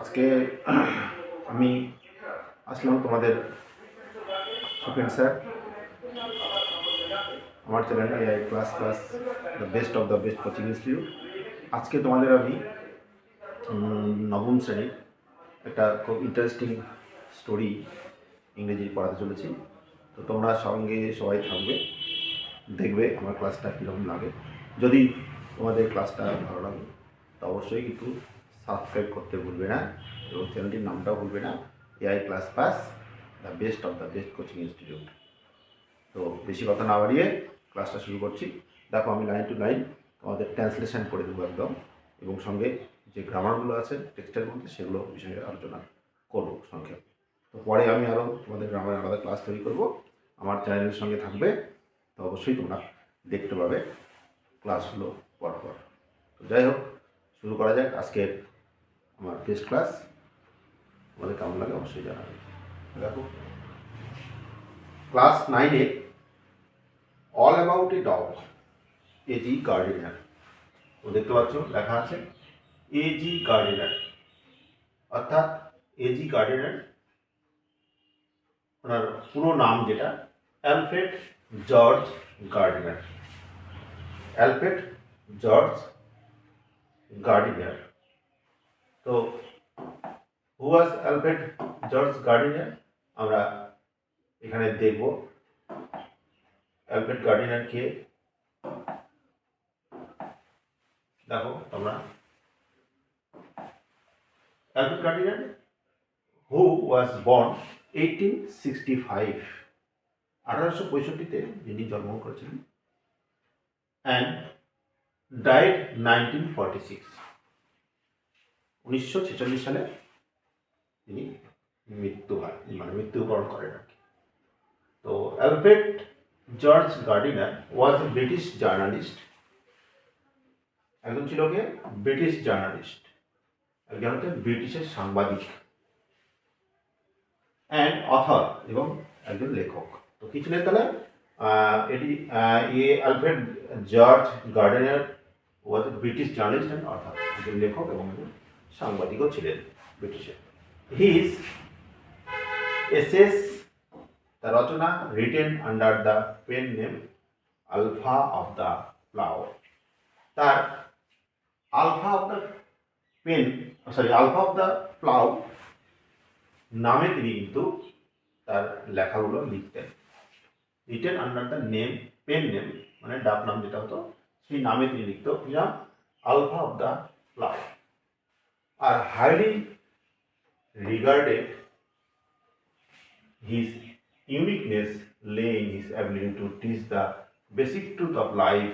আজকে আমি আসলাম তোমাদের সুখেন স্যার আমার channel AI class class the best of the best coaching institute. আজকে তোমাদের আমি নবম শ্রেণীর একটা খুব ইন্টারেস্টিং স্টোরি ইংরেজি পড়াতে চলেছি। তো তোমরা সঙ্গে সবাই থাকবে, দেখবে আমার ক্লাসটা কীরকম লাগে। যদি তোমাদের ক্লাসটা ভালো লাগে তো অবশ্যই কিন্তু সাবস্ক্রাইব করতে ভুলবে না এবং চ্যানেলটির নামটাও ভুলবে না, AI class pass the best of the best coaching institute. তো বেশি কথা না বাড়িয়ে ক্লাসটা শুরু করছি। দেখো, আমি লাইন টু লাইন তোমাদের ট্রান্সলেশন করে দেবো একদম, এবং সঙ্গে যে গ্রামারগুলো আছে টেক্সটের মধ্যে সেগুলো বিষয়ে আলোচনা করবো সংক্ষেপে। তো পরে আমি আরও তোমাদের গ্রামারের আলাদা ক্লাস তৈরি করবো, আমার চ্যানেলের সঙ্গে থাকবে। তো অবশ্যই তোমরা দেখতে পাবে ক্লাসগুলো পরপর। তো যাই হোক, শুরু করা যাক আজকের আমার টেস্ট ক্লাস। তোমাদের কেমন লাগে অবশ্যই জানাবে। দেখো, ক্লাস 9-এ all about a dog, A G Gardiner. তো দেখতে পাচ্ছ লেখা আছে এজি গার্ডিনার, অর্থাৎ এজি গার্ডিনার ওনার পুরো নাম যেটা Alfred George Gardiner. Alfred George Gardiner. তো who was Alfred George Gardiner আমরা এখানে দেখব। অ্যালফ্রেড গার্ডিনার কে দেখো তোমরা, Alfred Gardiner who was born 1865, 1865-তে যিনি জন্মগ্রহণ করেছিলেন, অ্যান্ড ডাইড 1946, 1946 সালে তিনি মৃত্যুবরণ করেন আর কি। তো অ্যালফ্রেড জর্জ গার্ডিনার ওয়াজ এ ব্রিটিশ জার্নালিস্ট। একজন ছিল কে? ব্রিটিশ জার্নালিস্ট, একজন হচ্ছে ব্রিটিশের সাংবাদিক, অ্যান্ড অথর, এবং একজন লেখক। তো কি ছিলেন তাহলে? এটি Alfred George Gardiner was A British journalist and author, একজন লেখক এবং একজন সাংবাদিকও ছিলেন ব্রিটিশের। হিজ এসেস, তার রচনা, written under the pen name Alpha of the Plough. তার Alpha of the Alpha of the Plough নামে তিনি কিন্তু তার লেখাগুলো লিখতেন। Written under the name, pen name মানে ডাক নাম যেটা হতো, সেই নামে তিনি লিখত আলফা অফ দ্য প্লাউ। আর highly regarded his uniqueness lay in his ability to teach the basic truth of life.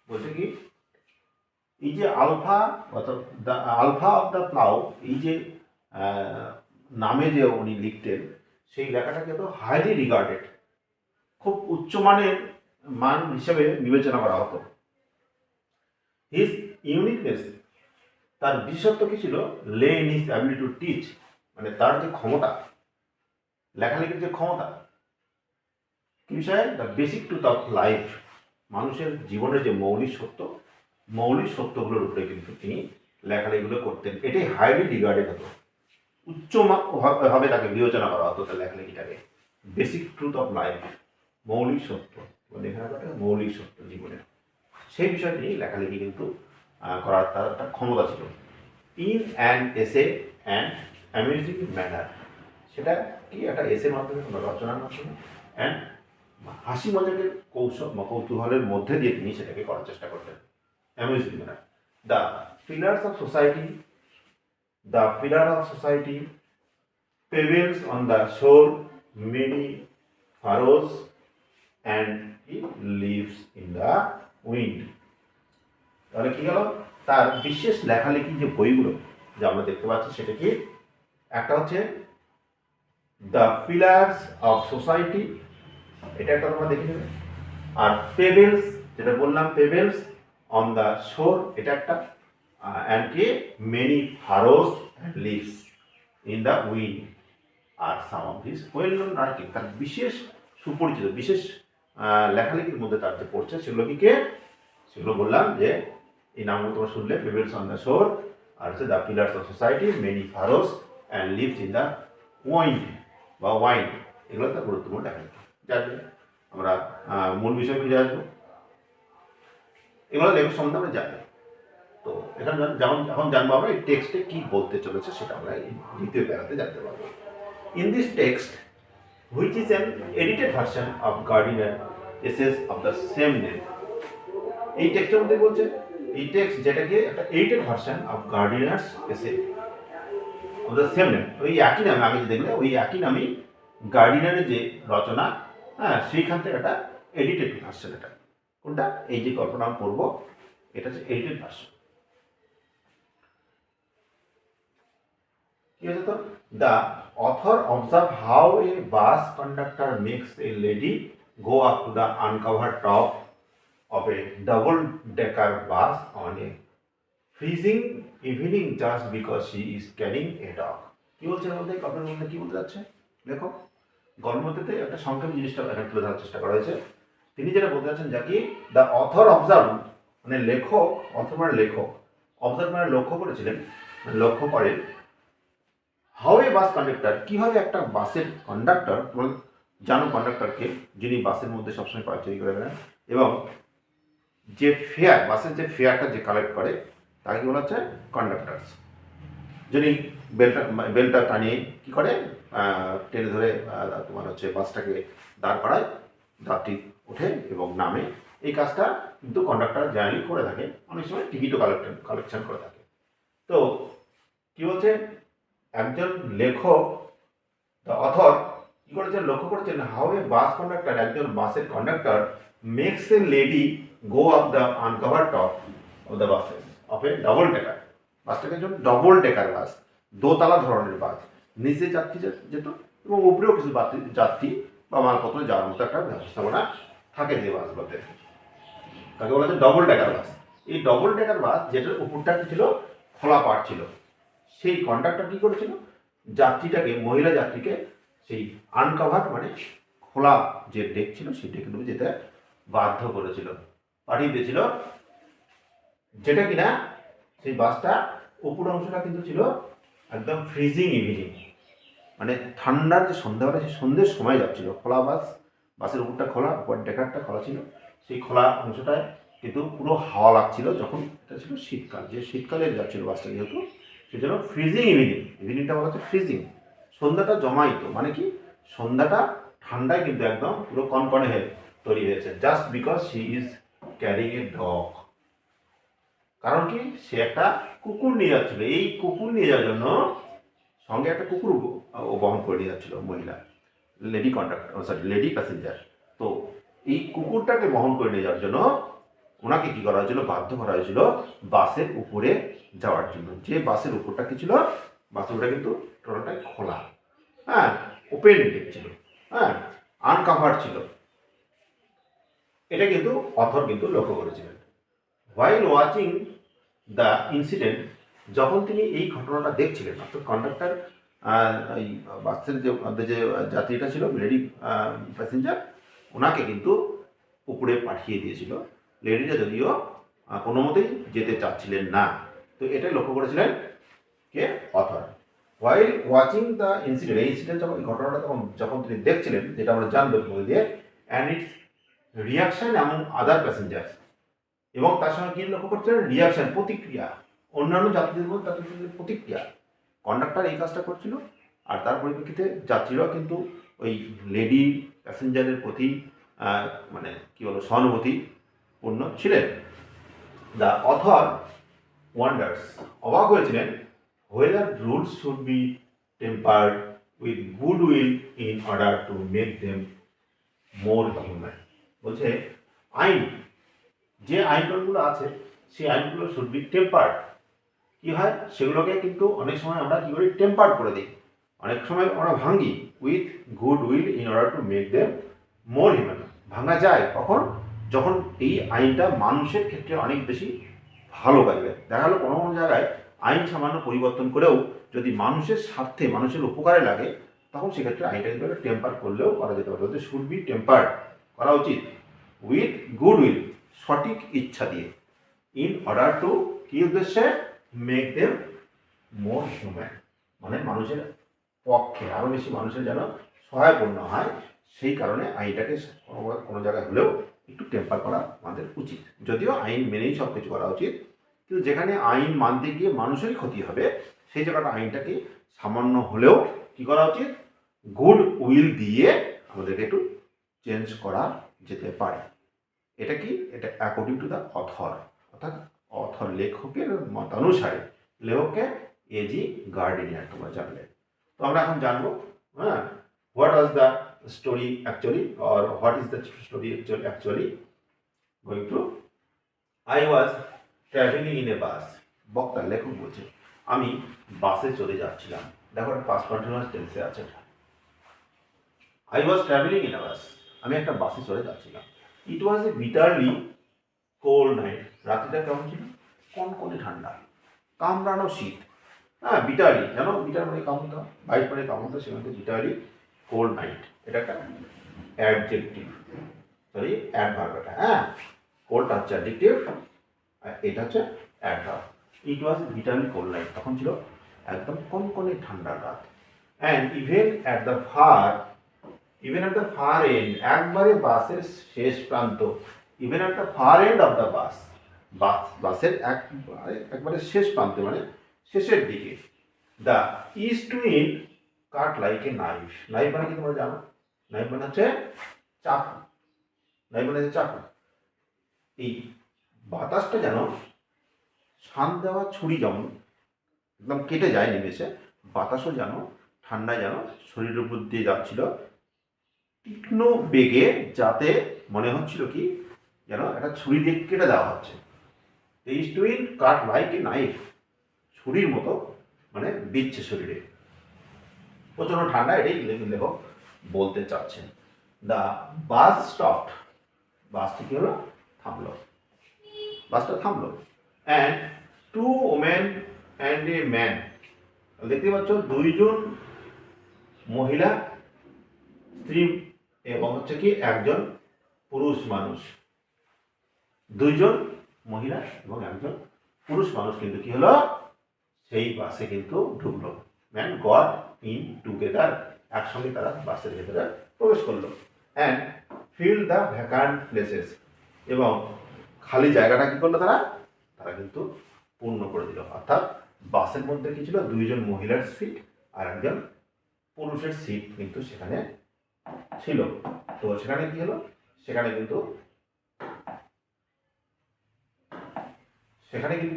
বলছে কি, এই যে আলফা অর্থাৎ the Alpha of the plough, এই যে নামে যে উনি লিখতেন, সেই লেখাটাকে তো হাইলি রিগার্ডেড, খুব উচ্চমানের মান হিসেবে বিবেচনা করা হতো। হিজ ইউনিকনেস, তার বিশেষত্ব কি ছিল? লে in his ability to teach, মানে তার যে ক্ষমতা, লেখালেখির যে ক্ষমতা, কি বিষয়ে? The basic truth of life, মানুষের জীবনের যে মৌলিক সত্যগুলোর উপরে কিন্তু তিনি লেখালেখিগুলো করতেন। এটাই হাইলি রিগার্ডেড হতো, উচ্চভাবে তাকে বিবেচনা করা হতো তার লেখালেখিটাকে। বেসিক ট্রুথ অফ লাইফ, মৌলিক সত্য, লেখার মৌলিক সত্য জীবনের, সেই বিষয়টি লেখালেখি কিন্তু করার তার একটা ক্ষমতা ছিল। In an essay and amazing manner, সেটা কি একটা এসের মাধ্যমে, রচনার মাধ্যমে, অ্যান্ড হাসি মজাকের কৌতূহলের মধ্যে দিয়ে তিনি সেটাকে করার চেষ্টা করতেন। Amazing manner. The pillar of society, pebbles on the shore, many furrows, and it leaves in the wind. তাহলে কি গেল? তার বিশেষ লেখালেখি যে বইগুলো যে আমরা দেখতে পাচ্ছি, সেটা কি? একটা হচ্ছে দ্য পিলার্স অফ সোসাইটি, এটা একটা তোমরা দেখে নেবে। আর পেবেলস, যেটা বললাম, পেবেলস অন দ্য শোর, এটা একটা, অ্যান্ড কি many furrows and leaves in the wind আর some of his well known writing. তার বিশেষ সুপরিচিত বিশেষ লেখালেখির মধ্যে তার যে পড়ছে সেগুলো কি কে? সেগুলো বললাম যে এই নামগুলো তোমরা শুনলে, পেবেলস অন দ্য শোর, আর হচ্ছে the pillars of society many furrows and leaves in the wine বা ওয়াইন, এগুলো তার গুরুত্বপূর্ণ দেখা যায়। যাতে আমরা মূল বিষয় ফিরে আসবো, এগুলো লেখক সম্বন্ধে আমরা জানি। তো এখানে যেমন এখন জানবো আমরা এই টেক্সটে কি বলতে চলেছে, সেটা আমরা এই দ্বিতীয় প্যারাতে জানতে পারবো। In this text which is an edited version of Gardiner essays of the same name. এই টেক্সটের মধ্যে বলছে এই টেক্সট যেটাকে একটা এডিটেড ভার্সন অফ গার্ডিনার্স এসে অফ দ্য সেম নেম, ওই একই নামে আগে যে দেখলে ওই একই নামেই গার্ডিনারের যে রচনা, হ্যাঁ সেইখান থেকে একটা এডিটেড ভার্সন। এটা কোনটা? এই যে গল্পটা আমি পড়বো এটা হচ্ছে এডিটেড ভার্সন। কি হয়েছে তো? The author observe how a bus conductor makes a lady go up to the uncovered top of a double-decker bus on a freezing evening just because she is carrying a dog. কি বলছে এর মধ্যে? গল্পের মধ্যে কি বলতে যাচ্ছে দেখো। গল্পের মধ্যে একটা সংক্ষেপ জিনিসটা এখানে তুলে ধরার চেষ্টা করা হয়েছে। তিনি যেটা বলতে যাচ্ছেন যা কি দ্য অথর অবজার্ভ, মানে লেখক, অথর মানে লেখক, অবজার্ভ মানে লক্ষ্য করেছিলেন, লক্ষ্য করেন হাউ এ বাস কন্ডাক্টর, কীভাবে একটা বাসের কন্ডাক্টর, জানো কন্ডাক্টরকে, যিনি বাসের মধ্যে সবসময় পাচারি করে বেড়ান এবং যে ফেয়ার, বাসের যে ফেয়ারটা যে কালেক্ট করে তাকে বলা হচ্ছে কন্ডাক্টার্স, যিনি বেলটা টানিয়ে কী করে টেনে ধরে তোমার হচ্ছে বাসটাকে দাঁড় করায়, যাত্রী ওঠে এবং নামে। এই কাজটা কিন্তু কন্ডাক্টর জেনারেলি করে থাকে, অনেক সময় টিকিটও কালেকশন করে থাকে। তো কী বলছে, একজন লেখক দ্য অথর কি করেছেন, লক্ষ্য করেছেন হাউ এ বাস কন্ডাক্টর, একজন বাসের conductor makes a lady go up the uncover top of the buses of a double decker, বাসটাকে একজন ডবল ডেকার বাস, দোতলা ধরনের বাস, নিচে যাত্রী যেত এবং উপরেও কিছু যাত্রী বা মালপত্র যাওয়ার মতো একটা ব্যবস্থাপনা থাকে যে বাসগুলোতে, তাকে বলা হচ্ছে ডবল ডেকার বাস। এই ডবল ডেকার বাস যেটার উপরটা কি ছিল, খোলা পাট ছিল, সেই কন্ডাক্টর কী করেছিল, যাত্রীটাকে, মহিলা যাত্রীকে সেই আনকভার মানে খোলা যে ডেক ছিল সেই ডেকে ডুবে যেতে বাধ্য করেছিল, পাঠিয়ে দিয়েছিল, যেটা কিনা সেই বাসটা উপর অংশটা কিন্তু ছিল একদম ফ্রিজিং ইভিনিং, মানে ঠান্ডার যে সন্ধ্যাবেলা, সেই সন্ধ্যের সময় যাচ্ছিল, খোলা বাস, বাসের উপরটা খোলা, উপর ডেকারটা খোলা ছিল, সেই খোলা অংশটায় কিন্তু পুরো হাওয়া লাগছিল, যখন এটা ছিল শীতকাল, যে শীতকালে যাচ্ছিল বাসটা যেহেতু, সেই জন্য ফ্রিজিং ইভিনিংটা বলা হচ্ছে ফ্রিজিং, সন্ধ্যাটা জমায়িত, মানে কি সন্ধ্যাটা ঠান্ডায় কিন্তু একদম পুরো কনকনে হয়ে তৈরি হয়েছে, just because she is carrying a dog, কারণ কি সে একটা কুকুর নিয়ে যাচ্ছিল, এই কুকুর নিয়ে যাওয়ার জন্য সঙ্গে একটা কুকুর ও বহন করে নিয়ে যাচ্ছিল মহিলা, লেডি প্যাসেঞ্জার। তো এই কুকুরটাকে বহন করে নিয়ে যাওয়ার জন্য ওনাকে কি করা হয়েছিল, বাধ্য করা হয়েছিল বাসের উপরে যাওয়ার জন্য। যে বাসের উপরটা কি ছিল, বাসের উপরটা কিন্তু টোটালটাই খোলা, হ্যাঁ, ওপেন ডেক ছিল, হ্যাঁ, আনকাভার ছিল, এটা কিন্তু অথর কিন্তু লক্ষ্য করেছিলেন। হোয়াইল ওয়াচিং দ্য ইনসিডেন্ট, যখন তিনি এই ঘটনাটা দেখছিলেন, অর্থাৎ কন্ডাক্টর এই বাসের যে যাত্রীটা ছিল, লেডি প্যাসেঞ্জার, ওনাকে কিন্তু উপরে পাঠিয়ে দিয়েছিল, লেডিটা যদিও কোনো মতেই যেতে চাচ্ছিলেন না। তো এটাই লক্ষ্য করেছিলেন কে, author. While watching the incident, এই ইনসিডেন্ট যখন, এই ঘটনাটা যখন তিনি দেখছিলেন, যেটা আমরা জানবো বলে দিয়ে, and it's reaction among other passengers, এবং তার সঙ্গে কি লক্ষ্য করছিলেন, রিয়াকশন, প্রতিক্রিয়া, অন্যান্য যাত্রীদের মধ্যে যাত্রীদের প্রতিক্রিয়া। কন্ডাক্টর এই কাজটা করছিল, আর তার পরিপ্রেক্ষিতে যাত্রীরাও কিন্তু ওই লেডি প্যাসেঞ্জারের প্রতি মানে কি বলবো, সহানুভূতিপূর্ণ ছিলেন। দ্য অথর ওয়ান্ডার্স, অবাক হয়েছিলেন, whether rules should be tempered with goodwill in order to make them more human. বলছে আইন, যে আইনগুলো আছে সেই আইনগুলো শুড বি টেম্পার্ড, কী হয় সেগুলোকে কিন্তু অনেক সময় আমরা কী করি, টেম্পার্ড করে দিই, অনেক সময় আমরা ভাঙি, with good will in order to make them more human. ভাঙা যায় কখন, যখন এই আইনটা মানুষের ক্ষেত্রে অনেক বেশি ভালো কাজে। দেখা গেলো কোনো কোনো জায়গায় আইন সামান্য পরিবর্তন করেও যদি মানুষের স্বার্থে, মানুষের উপকারে লাগে, তখন সেক্ষেত্রে আইনটা কিন্তু টেম্পার করলেও করা যেতে পারে। বলতে শুড বি টেম্পার্ড, করা উচিত উইথ গুড উইল, সঠিক ইচ্ছা দিয়ে, ইন অর্ডার টু, কী উদ্দেশ্যে, মেক দেম মোর হিউম্যান, মানে মানুষের পক্ষে আরও বেশি মানুষের যেন সহায়পূর্ণ হয়, সেই কারণে আইনটাকে কোনো জায়গায় হলেও একটু টেম্পার করা আমাদের উচিত। যদিও আইন মেনেই সব কিছু করা উচিত, কিন্তু যেখানে আইন মানতে গিয়ে মানুষেরই ক্ষতি হবে সেই জায়গাটা আইনটাকে সামান্য হলেও কী করা উচিত, গুড উইল দিয়ে আমাদেরকে একটু চেঞ্জ করা যেতে পারে। এটা কি, এটা অ্যাকর্ডিং টু দ্য অথর, অর্থাৎ অথর লেখকের মতানুসারে, লেখককে এজি গার্ডিনিয়ার তোমরা জানলে। তো আমরা এখন জানবো, হ্যাঁ, what was the story actually, or what is the story actually going to. I was travelling in a bus, বক্তা লেখক বলছে আমি বাসে চলে যাচ্ছিলাম। দেখো পাস্ট কন্টিনিউয়াস টেন্সে আছে। I was travelling in a bus, আমি একটা বাসে চলে যাচ্ছিলাম। It was a bitterly cold night, রাত্রিটা কেমন ছিল, কনকনে ঠান্ডা, কামড়ানো শীত। হ্যাঁ, বিটারলি, জানো বিটার মানে কামড়া, বাইট মানে কামড়া, সেখানে বিটারলি কোল্ড নাইট, এটা একটা অ্যাডজেক্টিভ, সরি অ্যাডভার্ব এটা। হ্যাঁ, কোল্ড হচ্ছে অ্যাডজেক্টিভ, এটা হচ্ছে adverb. It was bitterly cold night, তখন ছিল একদম কনকনে ঠান্ডা রাত। And even at the far end, একবারে বাসের শেষ প্রান্ত, even at the far end of the বাসের একবারে শেষ প্রান্তে মানে শেষের দিকে, the east wind cut like a knife. Knife মানে কি তোমরা জানো, নাইফ মানে হচ্ছে চাকু, নাইফ মানে হচ্ছে চাকু। এই বাতাসটা যেন শান দেওয়া ছুরি যেমন একদম কেটে যায় নিমেষে, বাতাসও যেন ঠান্ডায় যেন শরীরের উপর দিয়ে যাচ্ছিল তীক্ষ্ণ বেগে, যাতে মনে হচ্ছিল কি যেন একটা ছুরি দিয়ে কেটে দেওয়া হচ্ছে। এই east wind cut like a knife, ছুরির মতো মানে বিচ্ছে শরীরে, প্রচণ্ড ঠান্ডা, এটাই লেখক বলতে চাচ্ছেন। দ্য বাস স্টপড, বাসটি কি হলো, থামলো, বাসটা থামলো। And two women and a man, দেখতে পাচ্ছ দুইজন মহিলা, স্ত্রী এবং হচ্ছে কি একজন পুরুষ মানুষ, দুইজন মহিলা এবং একজন পুরুষ মানুষ কিন্তু কি হলো, সেই বাসে কিন্তু ঢুকলো। ম্যান গট ইন টুগেদার, একসঙ্গে তারা বাসের ভেতরে প্রবেশ করলো। And fill the vacant places, এবং খালি জায়গাটা কি করলো তারা, তারা কিন্তু পূর্ণ করে দিল। অর্থাৎ বাসের মধ্যে কি ছিল, দুইজন মহিলার সিট আর একজন পুরুষের সিট কিন্তু সেখানে ছিল। তো সেখানে কি হলো, সেখানে কিন্তু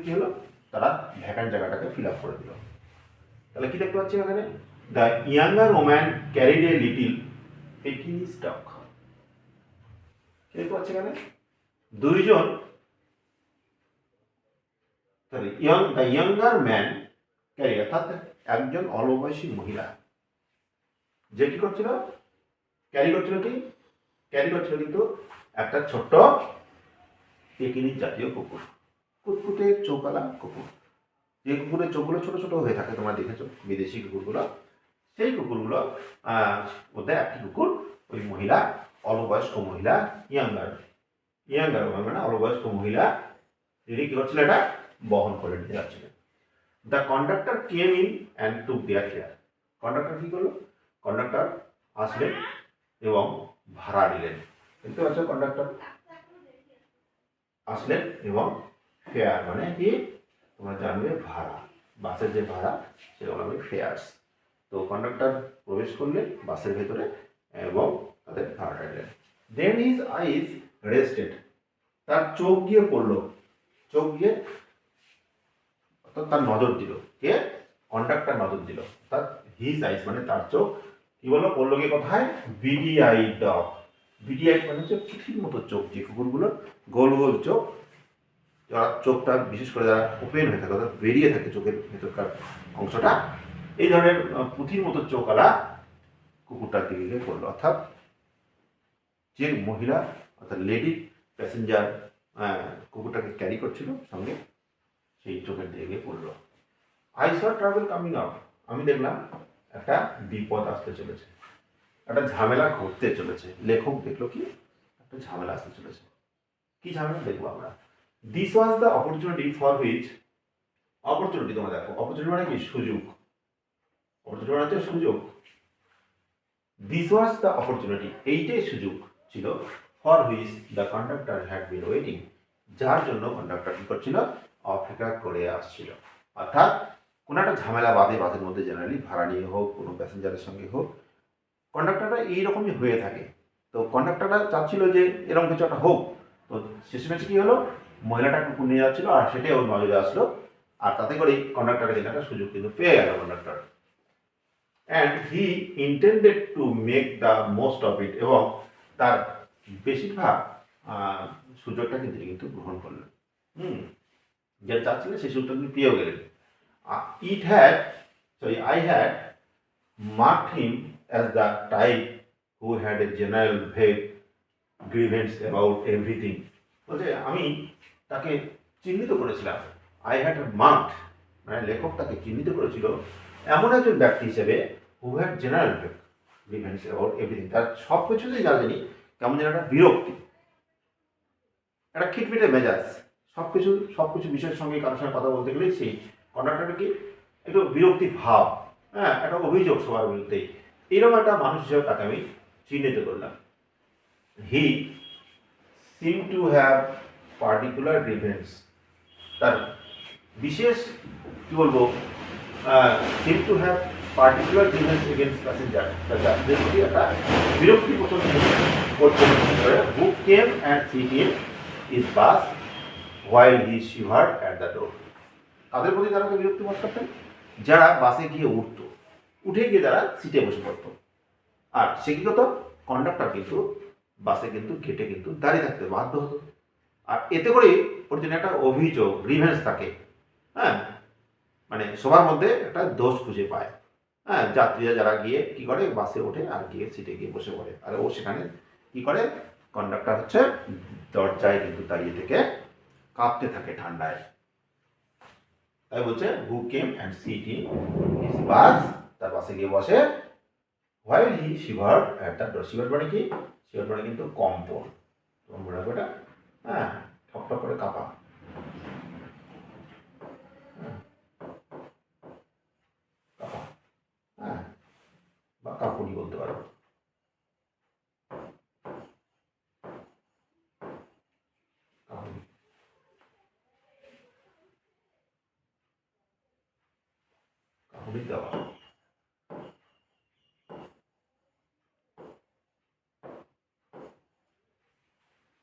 কি হলো, তারা ভ্যাকান্ট জায়গাটাকে ফিল আপ করে দিল। তাহলে কি দেখতে পাচ্ছি এখানে, the younger woman carried a little Pekinese stock. কি দেখতে পাচ্ছি এখানে, দুইজন, দ্য ইয়াঙ্গার ম্যান ক্যারি, অর্থাৎ একজন অল্পবয়সী মহিলা, যে কি করছিল, ক্যারি করছিল কিন্তু একটা ছোট্ট পেকিনি জাতীয় কুকুর, কুটকুটে চৌকালা কুকুর, যে কুকুরের চোখগুলো ছোট ছোট হয়ে থাকে, তোমরা দেখেছো বিদেশি কুকুরগুলো, সেই কুকুরগুলো মধ্যে একটি কুকুর ওই মহিলা, অল্পবয়স্ক মহিলা, ইয়াঙ্গার মানে অল্পবয়স্ক মহিলা, তিনি কি করছিলেন, এটা বহন করে নিয়ে যাচ্ছিলেন। The conductor came in and took their care, conductor কি করলো, কন্ডাক্টর আসলেন এবং ভাড়া নিলেন। দেখতে পাচ্ছ, কন্ডাক্টর আসলেন এবং ফেয়ার মানে কি তোমরা জানবে, ভাড়া, বাসের যে ভাড়া সেগুলো হবে ফেয়ার্স। তো কন্ডাক্টর প্রবেশ করলেন বাসের ভেতরে এবং তাদের ভাড়া নিলেন। দেন হিজ আইজ রেস্টেড, তার চোখ গিয়ে পড়লো, চোখ গিয়ে অর্থাৎ তার নজর দিল, কে, কন্ডাক্টর নজর দিল, অর্থাৎ হিজ আইজ মানে তার চোখ কি বললো, পড়লো গিয়ে কোথায়, বিডিআই ডগ, বিডিআই মানে হচ্ছে পুঁথির মতো চোখ, যে কুকুরগুলো গোল গোল চোখ, যারা চোখটা বিশেষ করে যারা ওপেন হয়ে থাকে, অর্থাৎ বেরিয়ে থাকে চোখের ভেতরকার অংশটা, এই ধরনের পুঁথির মতো চোখওয়ালা কুকুরটার দিকে গিয়ে পড়লো। অর্থাৎ যে মহিলা, অর্থাৎ লেডি প্যাসেঞ্জার কুকুরটাকে ক্যারি করছিল সঙ্গে, সেই চোখের দিকে গিয়ে পড়লো। I saw travel coming up, আমি দেখলাম একটা বিপদ আসতে চলেছে, একটা ঝামেলা ঘটতে চলেছে। লেখক দেখলো কি একটা ঝামেলা আসতে চলেছে, কি ঝামেলা দেখবো আমরা। This was the opportunity for which opportunity তোমরা দেখো, অপরচুনিটি মানে কি? সুযোগ। অপরচুনিটি মানে হচ্ছে সুযোগ। দিস ওয়াজ দ্য অপরচুনিটি, এইটাই সুযোগ ছিল। For which the conductor had been waiting, যার জন্য কন্ডাক্টর কি করছিল? অপেক্ষা করে আসছিল। অর্থাৎ কোনো একটা ঝামেলা বাসের মধ্যে জেনারেলি ভাড়া নিয়ে হোক, কোনো প্যাসেঞ্জারের সঙ্গে হোক, কন্ডাক্টরটা এইরকমই হয়ে থাকে। তো কন্ডাক্টরটা চাচ্ছিল যে এরকম কিছু একটা হোক। তো শেষমেশ কী হলো, মহিলাটা কুকুর নিয়ে যাচ্ছিল আর সেটাই ওর নজরে আসলো, আর তাতে করেই কন্ডাক্টরের কিন্তু একটা সুযোগ কিন্তু পেয়ে গেল conductor. And he intended to make the most of it, এবং তার বেশিরভাগ সুযোগটা কিন্তু গ্রহণ করলেন। যেটা চাচ্ছিলেন সেই সুযোগটা কিন্তু পেয়েও গেলেন। I had marked him as the type who had a general vague grievance about everything. বলছে আমি তাকে চিহ্নিত করেছিলাম। I had marked, মানে লেখক তাকে চিহ্নিত করেছিল এমন একজন ব্যক্তি হিসেবে who had general vague grievance about everything, তার সব কিছুতেই যা জানি কেমন যেন একটা বিরক্তি, একটা খিটমিটে মেজাজ, সব কিছু বিষয়ের সঙ্গে কারোর সঙ্গে কথা বলতে গেলেই সেই কন্ডাক্টরটা কি একটু বিরক্তি ভাব, হ্যাঁ, একটা অভিযোগ সবার বলতেই, এরকম একটা মানুষ হিসেবে তাকে আমি চিহ্নিত করলাম। He seem to have particular grievance, তার বিশেষ কি বলবো, seem to have particular grievance against passenger, তার যাত্রীদের প্রতি একটা বিরক্তি পোষণ করতে who came and sit in his bus while he shivered at the door. তাদের প্রতি তারা বিরক্তি বোধ করতেন যারা বাসে গিয়ে উঠে গিয়ে তারা সিটে বসে পড়ত। আর সে কি হতো, কন্ডাক্টর কিন্তু বাসে কিন্তু গেটে কিন্তু দাঁড়িয়ে থাকতে বাধ্য হতো। আর এতে করে ওর জন্য একটা অভিযোগ, রিভেন্স থাকে, হ্যাঁ, মানে সবার মধ্যে একটা দোষ খুঁজে পায়। হ্যাঁ, যাত্রীরা যারা গিয়ে কি করে, বাসে ওঠে আর গিয়ে সিটে গিয়ে বসে পড়ে, আর ও সেখানে কি করে, কন্ডাক্টর হচ্ছে দরজায় কিন্তু দাঁড়িয়ে থেকে কাঁপতে থাকে ঠান্ডায়। তাই বলছে who came and sit in his bus, তার পাশে গিয়ে বসে, while he shivered at the door. Shivered মানে কি? শিভার্ড মানে কিন্তু কম্পন, তোমার মনে রাখবে এটা, হ্যাঁ, ঠকঠক করে কাঁপা, কাঁপা, হ্যাঁ, বা কাঁপুনি বলতে পারো। কাঁপুনি, কাঁপুনি দেওয়া,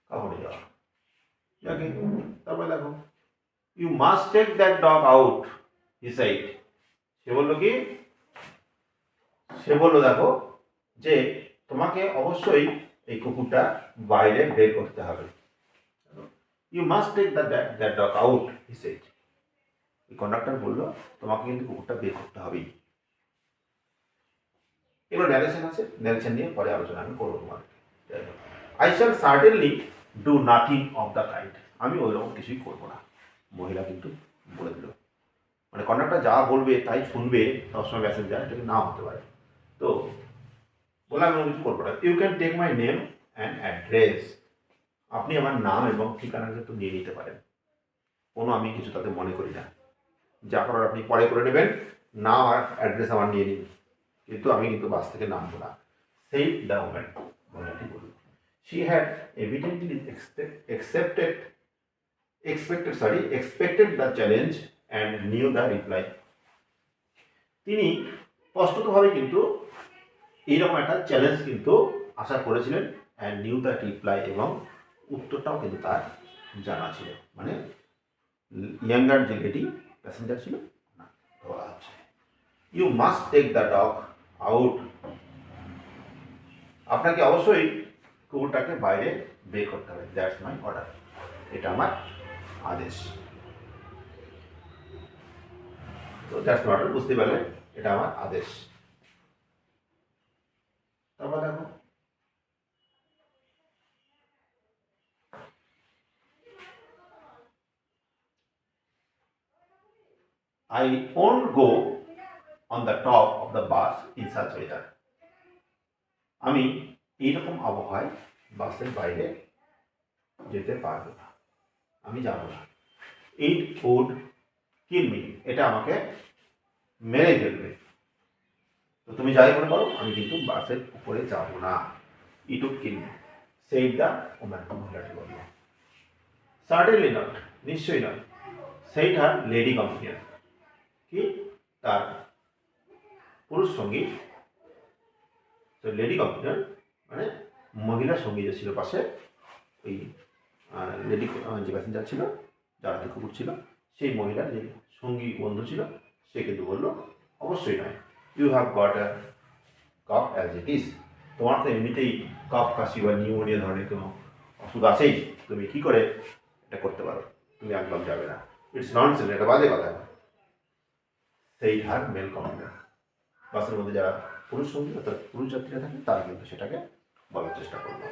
কাঁপুনি দেওয়া। ওকে, তারপরে দেখো, you must take that dog out, he said. সে বললো কি, সে বললো দেখো যে তোমাকে অবশ্যই এই কুকুরটা বাইরে বের করতে হবে। You must take that dog out, he said. এই কন্ডাক্টর বললো তোমাকে কিন্তু কুকুরটা বের করতে হবেই। এবার ন্যারেশন আছে, ন্যারেশন নিয়ে পরে আলোচনা আমি করবো তোমাদের। I shall certainly do nothing of the kind, আমি ওই রকম কিছুই করবো না, মহিলা কিন্তু বলে দিল। মানে কন্ডাক্টর যা বলবে তাই শুনবে সবসময় প্যাসেঞ্জার, এটা না হতে পারে। তো বললাম আমি কিছু করবো না। You can take my name and address, আপনি আমার নাম এবং ঠিকানা কিন্তু নিয়ে নিতে পারেন, কোনো আমি কিছু তাতে মনে করি না, যা করার আপনি পরে করে নেবেন, নাম আর অ্যাড্রেস আমার নিয়ে নিন, কিন্তু আমি কিন্তু বাস থেকে নামবো না। সেই দ্য ওম্যান, মহিলাটি বলল। She had evidently expected the challenge and knew the reply. তিনি স্পষ্টতভাবে কিন্তু এইরকম একটা চ্যালেঞ্জ কিন্তু আশা করেছিলেন, অ্যান্ড নিউ দ্য রিপ্লাই, এবং উত্তরটাও কিন্তু তার জানা ছিল। মানে ইয়াঙ্গার যে লেডি প্যাসেঞ্জার ছিল না, বলা হচ্ছে you must take the dog out, আপনাকে অবশ্যই কুকুরটাকে বাইরে বের করতে হবে, দ্যাটস মাই অর্ডার, এটা আমার আদেশ। তো দ্যাটস মাই অর্ডার বুঝতে পারলে, এটা আমার আদেশ। তারপর দেখো, I won't go on the top of the bus in such weather. আমি এইরকম আবহাওয়ায় বাসের বাইরে যেতে পারবো না, আমি যাব না। It would কিল মি, এটা আমাকে মেরে ফেলবে। তো তুমি যাই মনে করো, আমি কিন্তু বাসের উপরে যাব না। It would kill me, said the woman, মহিলাটি বলল। সার্টেনলি নট, নিশ্চয়ই নয়। সেইড হার লেডি কম্পেনিয়ন, কি তার পুরুষ সঙ্গী, লেডি কম্পেনিয়ন মানে মহিলা সঙ্গী যে ছিল পাশে, ওই লেডি যে প্যাসেঞ্জার ছিল, যার হাতে কুকুর ছিল, সেই মহিলার যে সঙ্গী বন্ধু ছিল, সে কিন্তু বললো অবশ্যই নয়। You have got a cough as it is, তোমার তো এমনিতেই কফ, কাশি বা নিউমোনিয়া ধরনের কোনো ওষুধ আছেই, তুমি কী করে এটা করতে পারো, তুমি একদম যাবে না, ইটস ননসেন্স, এটা বাজে কথা। সেই হার মেল কম্পেনিয়ন, বাসের মধ্যে যারা পুরুষ সঙ্গী অর্থাৎ পুরুষ যাত্রীরা থাকে, তারা কিন্তু সেটাকে বলার চেষ্টা করবে।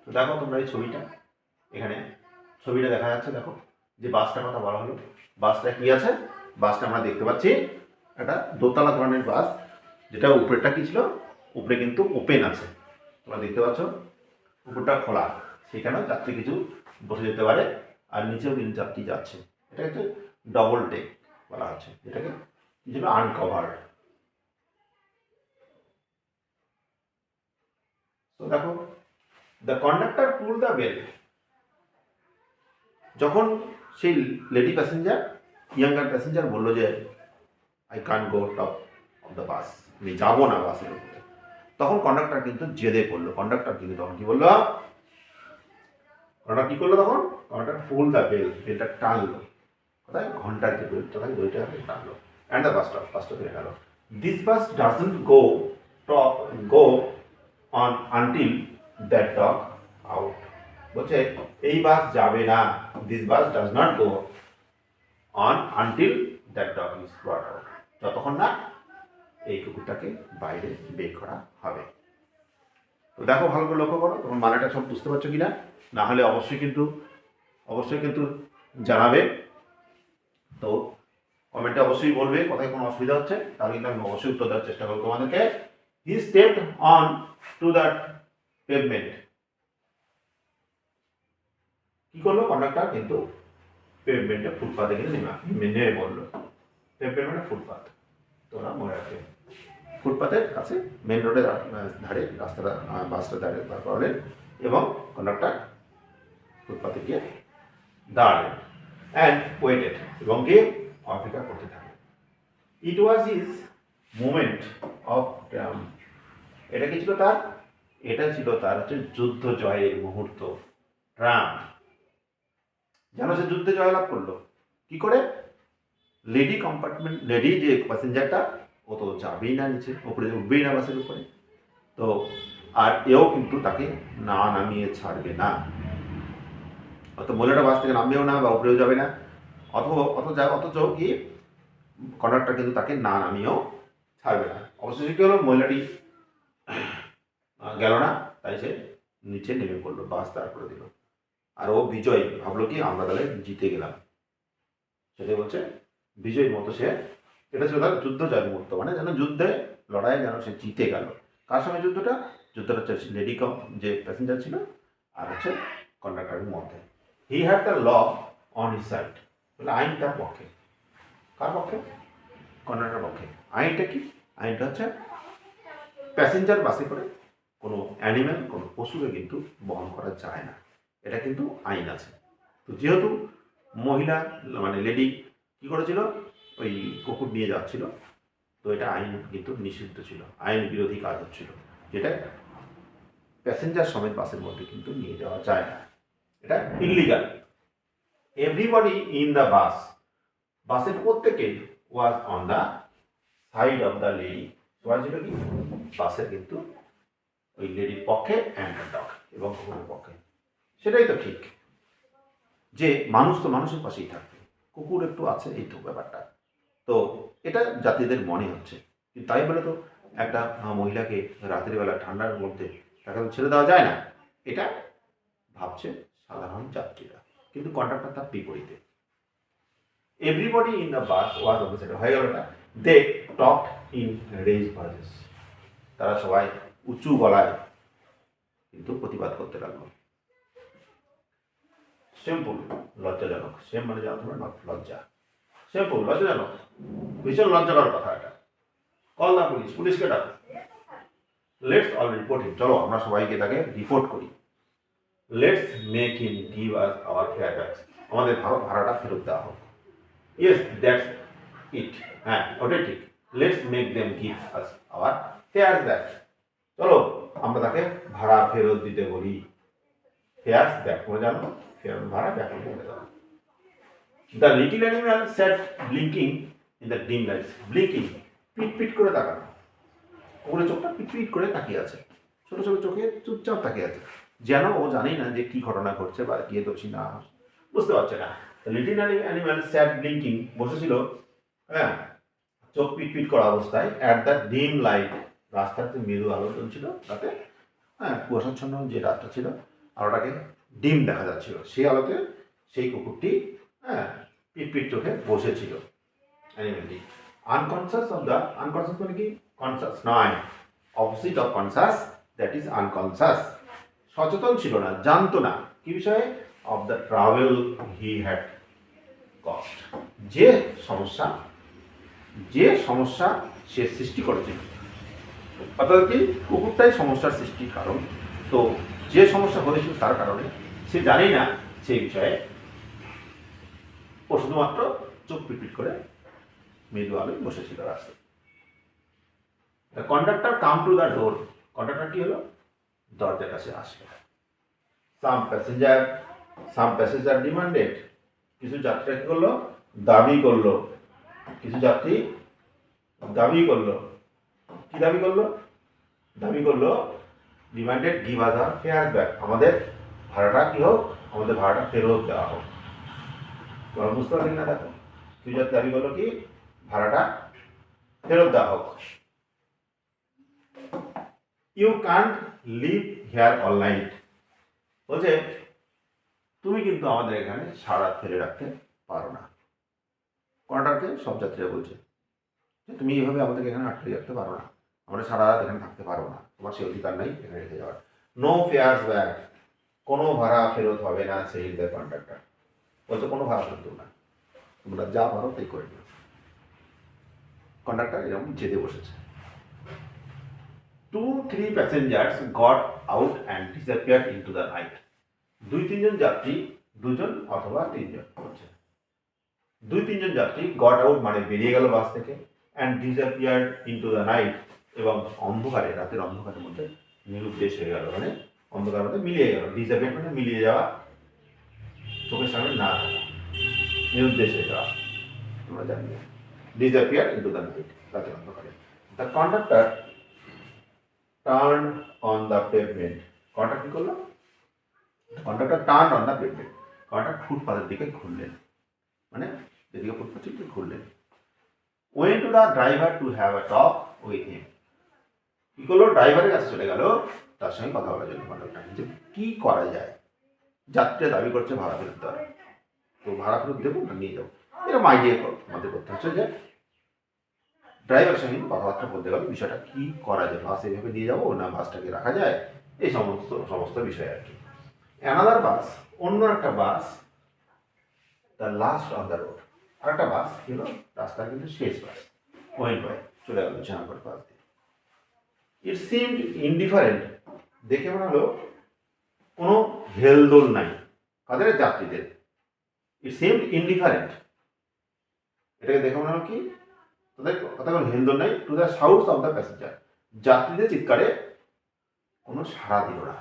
তো দেখো তোমরা এই ছবিটা, এখানে ছবিটা দেখা যাচ্ছে, দেখো যে বাসটার কথা বলা হলো, বাসটা কি আছে, বাসটা আমরা দেখতে পাচ্ছি একটা দোতলা ধরনের বাস, যেটা উপরেটা কি ছিল, উপরে কিন্তু ওপেন আছে, তোমরা দেখতে পাচ্ছ, উপরটা খোলা, সেখানেও যাত্রী কিছু বসে যেতে পারে, আর নিচেও কিন্তু যাত্রী যাচ্ছে। এটা হচ্ছে ডবল টেক বলা হচ্ছে, যেটাকে কি ছিল, আনকভার্ড। তো দেখো, the conductor pull the bell, যখন সেই লেডি প্যাসেঞ্জার, ইয়াঙ্গার প্যাসেঞ্জার বললো যে আই কান গো টপ অফ দ্য বাস, আমি যাবো না বাসের উপরে, তখন কন্ডাক্টর কিন্তু জেদে পড়লো। কন্ডাক্টর কিন্তু তখন কি বললো, কন্ডাক্টর কি করলো, তখন কন্ডাক্টর ফুল দ্য বেল, বেলটা টানলো, কোথায়, ঘন্টার যে বেলটা থাকে ওইটা টানলো, অ্যান্ড দ্য বাস স্টপ, বাস স্টপে গেল। This bus doesn't go on until that dog out, বলছে এই বাস যাবে না, this bus does not go on until that dog is ব্রট out, যতক্ষণ না এই কুকুরটাকে বাইরে বের করা হবে। তো দেখো, ভালো করে লক্ষ্য করো, তোমার মানেটা সব বুঝতে পারছো কিনা, না হলে অবশ্যই কিন্তু জানাবে। তো কমেন্টে অবশ্যই বলবে কোথায় কোনো অসুবিধা হচ্ছে, তাহলে কিন্তু আমি অবশ্যই উত্তর দেওয়ার চেষ্টা করবো তোমাদেরকে। He stepped on to that pavement, কি করলো কন্ডাক্টর, কিন্তু পেভমেন্টে, ফুটপাথে কিন্তু নেমে পড়লো। পেভমেন্ট মানে ফুটপাথ, তোমরা মনে রাখবে, ফুটপাথের কাছে, মেন রোডের ধারে রাস্তাটা, বাসটা দাঁড়িয়ে দাঁড় করালেন, এবং কন্ডাক্টর ফুটপাথে গিয়ে দাঁড়ালেন, অ্যান্ড ওয়েটেড, এবং গিয়ে অপেক্ষা করতে থাকলেন। It was his moment of triumph, এটা কি ছিল তার, এটা ছিল তার হচ্ছে যুদ্ধ জয়ের মুহূর্ত, ট্রায়াম্ফ, যেন সে যুদ্ধে জয়লাভ করলো। কি করে, লেডি কম্পার্টমেন্ট, লেডি যে প্যাসেঞ্জারটা, ও তো যাবেই না নিচে, উপরে উঠবেই না বাসের উপরে, তো আর এও কিন্তু তাকে না নামিয়ে ছাড়বে না, অত মহিলাটা বাস থেকে নামবেও না বা উপরেও যাবে না, অথচ কি কন্ডাক্টর কিন্তু তাকে না নামিয়েও ছাড়বে না। অবশেষে কি হলো, মহিলাটি গেল না, তাই সে নিচে নেমে পড়লো, বাস দাঁড় করে দিল, আর ও বিজয় ভাবলো কি আমরা তাহলে জিতে গেলাম, সেটাই বলছে বিজয়ীর মতো সে, এটা ছিল তার যুদ্ধ জয় মুহূর্ত, মানে যেন যুদ্ধে লড়াই যেন সে জিতে গেল। কার সঙ্গে যুদ্ধটা হচ্ছে লেডি যে প্যাসেঞ্জার ছিল আর হচ্ছে কন্ডাক্টরের মধ্যে। He had the law on his side, বলে আইন তার পক্ষে, কার পক্ষে, কন্ডাক্টরের পক্ষে। আইনটা কি, আইনটা হচ্ছে প্যাসেঞ্জার বাসে করে কোনো অ্যানিম্যাল, কোনো পশুকে কিন্তু বহন করা যায় না, এটা কিন্তু আইন আছে। তো যেহেতু মহিলা মানে লেডি কী করেছিল, ওই কুকুর নিয়ে যাচ্ছিল, তো এটা আইন কিন্তু নিষিদ্ধ ছিল, আইন বিরোধী কাজ হচ্ছিল, যেটা প্যাসেঞ্জার সমেত বাসের মধ্যে কিন্তু নিয়ে যাওয়া যায় না, এটা illegal. Everybody in the bus, বাসের প্রত্যেকে was on the side of the lady, সবাই ছিল কি বাসের কিন্তু ওই লেডির পক্ষে, অ্যান্ড দ্য ডগ, এবং কুকুরের পক্ষে। সেটাই তো ঠিক, যে মানুষ তো মানুষের পাশেই থাকবে, কুকুর একটু আছে, এই তো ব্যাপারটা। তো এটা যাত্রীদের মনে হচ্ছে, কিন্তু তাই বলে তো একটা মহিলাকে রাতের বেলা ঠান্ডার মধ্যে তাকে তো ছেড়ে দেওয়া যায় না, এটা ভাবছে সাধারণ যাত্রীরা, কিন্তু কন্ডাক্টর তার বিপরীতে। Everybody in the bus was on the side, হয়ে গেল না, দে টক ইন রেজ ভয়েস, তারা সবাই উঁচু গলায় কিন্তু প্রতিবাদ করতে লাগলো। সিম্পল, লজ্জাজনক, সেম মানে জানো তোমরা, লজ্জা, সিম্পল, লজ্জাজনক, ভীষণ লজ্জাকর কথা এটা। কল দ্য পুলিশ, পুলিশকে ডাকো। লেটস অল রিপোর্ট হিম, চলো আমরা সবাইকে তাকে রিপোর্ট করি। Let's make him give us our fair backs, আমাদের ভাড়াটা ফেরত দেওয়া হোক। ইয়েস দ্যাটস ইট, হ্যাঁ ওটাই ঠিক। Let's make them give us our fair back, চলো আমরা তাকে ভাড়া ফেরত দিতে বলি। ফেয়ার ব্যাক করে জানো, ফেরত ভাড়া ব্যাক করে দাও। The little animal sat blinking in the dim lights, blinking পিট পিট করে তাকানো, ওগুলো চোখটা পিট পিট করে তাকিয়ে আছে, ছোট ছোট চোখে চুপচাপ তাকিয়ে আছে, যেন ও জানেই না যে কি ঘটনা ঘটছে বা কে দোষী না, বুঝতে পারছে না। লিটল অ্যানিম্যাল স্যাট ব্লিঙ্কিং, বসেছিল হ্যাঁ চোখ পিট পিট করা অবস্থায় অ্যাট দ্য ডিম লাইট, রাস্তাতে মৃদু আলো জ্বলছিল তাতে, হ্যাঁ কুয়াশাচ্ছন্ন যে রাতটা ছিল আলোটাকে ডিম দেখা যাচ্ছিল, সেই আলোতে সেই কুকুরটি হ্যাঁ পিট পিট চোখে বসেছিল অ্যানিমেলটি। আনকনসাস অফ দ্য, আনকনসাস মানে কি, কনসাস নয়, opposite of conscious, that is unconscious, সচেতন ছিল না, জানতো না কি বিষয়ে, of the travel he had cost, যে সমস্যা সে সৃষ্টি করেছিল, অর্থাৎ কি কুকুরটাই সমস্যার সৃষ্টির কারণ। তো যে সমস্যা হয়েছিল তার কারণে সে জানি না সেই বিষয়ে, ও শুধুমাত্র চোখ পিটপিট করে মৃদু আলোয় বসেছিল রাস্তায়। Conductor came to the door, conductor কি হলো, দরজার কাছে আসলো। সাম প্যাসেঞ্জার ডিমান্ডেড, কিছু যাত্রীরা কি করলো, দাবি করলো, কিছু যাত্রী দাবি করলো, কি দাবি করলো, ডিমান্ডেড গিভ আস আ ফেয়ার ব্যাক, আমাদের ভাড়াটা কি হোক, আমাদের ভাড়াটা ফেরত দেওয়া হোক। তোমরা বুঝতে পারলেন না, দেখো কিছু যাত্রী দাবি করলো কি, ভাড়াটা ফেরত দেওয়া হোক। You can't leave here all night, বলছে তুমি কিন্তু আমাদের এখানে সারা রাত ফেলে রাখতে পারো না। কন্ডাক্টরকে সব যাত্রীরা বলছে যে তুমি এইভাবে আমাদেরকে এখানে আটকে রাখতে পারো না, আমরা সারা রাত এখানে থাকতে পারো না, তোমার সেই অধিকার নেই এখানে রেখে যাওয়ার। নো ফেয়ার্স ব্যাক, কোনো ভাড়া ফেরত হবে না, সেই দ্য কন্ডাক্টর বলছে কোনো ভাড়া ফেরত দেবো না, তোমরা যা পারো তাই করে নিও। কন্ডাক্টর এরকম জেদে বসেছে। 2-3 passengers got out and disappeared into the night, 2-3 যাত্রী, 2 অথবা 3 বলছে, 2-3 যাত্রী গট আউট মানে বেরিয়ে গেল বাস থেকে, and disappeared into the night, এবং অন্ধকারে, রাতের অন্ধকারের মধ্যে নিরুদ্দেশ হয়ে গেল, মানে অন্ধকারের মধ্যে মিলিয়ে গেল। ডিসঅ্যাপিয়ার্ড মানে মিলিয়ে যাওয়া, চোখের সামনে না থাকা, নিরুদ্দেশ হয়ে যাওয়া, তোমরা জানি। ডিসঅ্যাপিয়ার্ড ইনটু দ্য নাইট, রাতের অন্ধকারে। The conductor turn on the pavement, conductor কি করলো, conductor turn on the pavement, conductor ফুটপাথের দিকে ঘুরলেন, মানে যেদিকে ফুটপাথ ছিল ঘুরলেন। Went to the driver to have a talk with him, কি করলো, ড্রাইভারের কাছে চলে গেল তার সঙ্গে কথা বলার জন্য কন্ডাক্টর, যে কি করা যায়, যাত্রীরা দাবি করছে ভাড়া ফেরত দেওয়ার, তো ভাড়া ফেরত দেবো না নিয়ে যাবো, এরকম আইডিয়া আমাদের করতে হচ্ছে যে ড্রাইভারের সঙ্গে কথাবার্তা বলতে গেল বিষয়টা কি করা যায়, বাস এইভাবে নিয়ে যাবো না বাসটাকে রাখা যায়, এই সমস্ত বিষয় আর কি। অ্যানাদার বাস, অন্য একটা bus, the last on the road, আর একটা বাস ছিল রাস্তার কিন্তু শেষ বাস, ওয়েন্ট বাই, চলে গেল জানাগড় বাস দিয়ে। ইট সিমড ইনডিফারেন্ট, দেখে মনে হলো কোনো হেলদোল নাই, কাদের, যাত্রীদের। ইট সিমড ইনডিফারেন্ট, এটাকে দেখে মনে হলো কি, তাদের কথা কোনো হেলদোল নাই, two the sounds of the passenger, যাত্রীদের চিৎকারে কোনো সাড়া দিল না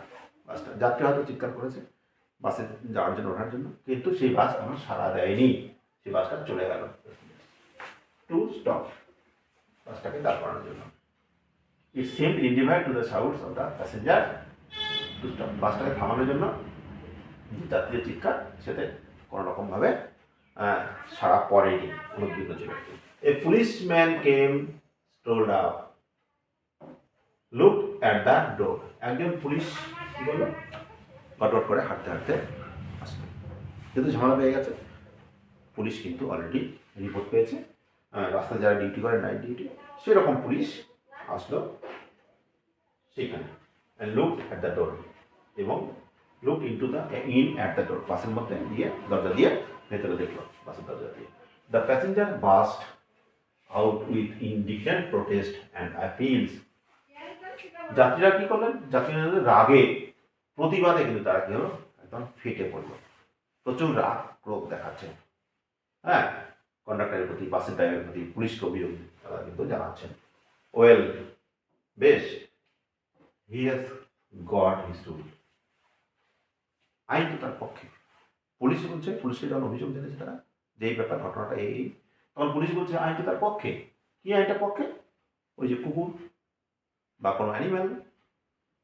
বাসটা। যাত্রী হয়তো চিৎকার করেছে বাসে যাওয়ার জন্য, ওঠার জন্য, কিন্তু সেই বাস কোনো সাড়া দেয়নি, সেই বাসটা চলে গেল টু স্টপ, বাসটাকে দাঁড় করানোর জন্য। It seemed indifferent to the sounds of the passenger to stop, বাসটাকে থামানোর জন্য যাত্রীদের চিৎকার সেতে কোনো রকমভাবে সাড়া পড়েনি, উদ্বিগ্ন ছিল। A policeman came strolled up, look at the door, একজন পুলিশ কি বললো, কটকট করে হাঁটতে হাঁটতে আসলো, যেহেতু ঝামেলা পেয়ে গেছে, পুলিশ কিন্তু অলরেডি রিপোর্ট পেয়েছে, রাস্তায় যারা ডিউটি করে নাইট ডিউটি, সেরকম পুলিশ আসলো সেখানে, লুক অ্যাট দ্য ডোর, এবং look in to the in at the ডোর, বাসের মধ্যে দিয়ে দরজা দিয়ে ভেতরে দেখলো, বাসের দরজা দিয়ে। The passenger burst out with indignant protest and appeals. যাত্রীরা কি করলেন? যাত্রীরা রাগে প্রতিবাদে কিন্তু তারা কি হলো, একদম ফেটে পড়লো, প্রচুর রাগ ক্রোধ দেখাচ্ছে। হ্যাঁ, কন্ডাক্টরের প্রতি, বাসের ড্রাইভারের প্রতি, পুলিশকে অভিযোগ তারা কিন্তু জানাচ্ছেন। ওয়েল, বেশ, he has got his rule. আইন তো তার পক্ষে। পুলিশ বলছে, পুলিশকে যখন অভিযোগ জেনেছে তারা যে এই ব্যাপার ঘটনাটা এই, তখন পুলিশ বলছে আইন তো তার পক্ষে। কি আইনটা পক্ষে? ওই যে কুকুর বা কোনো অ্যানিম্যাল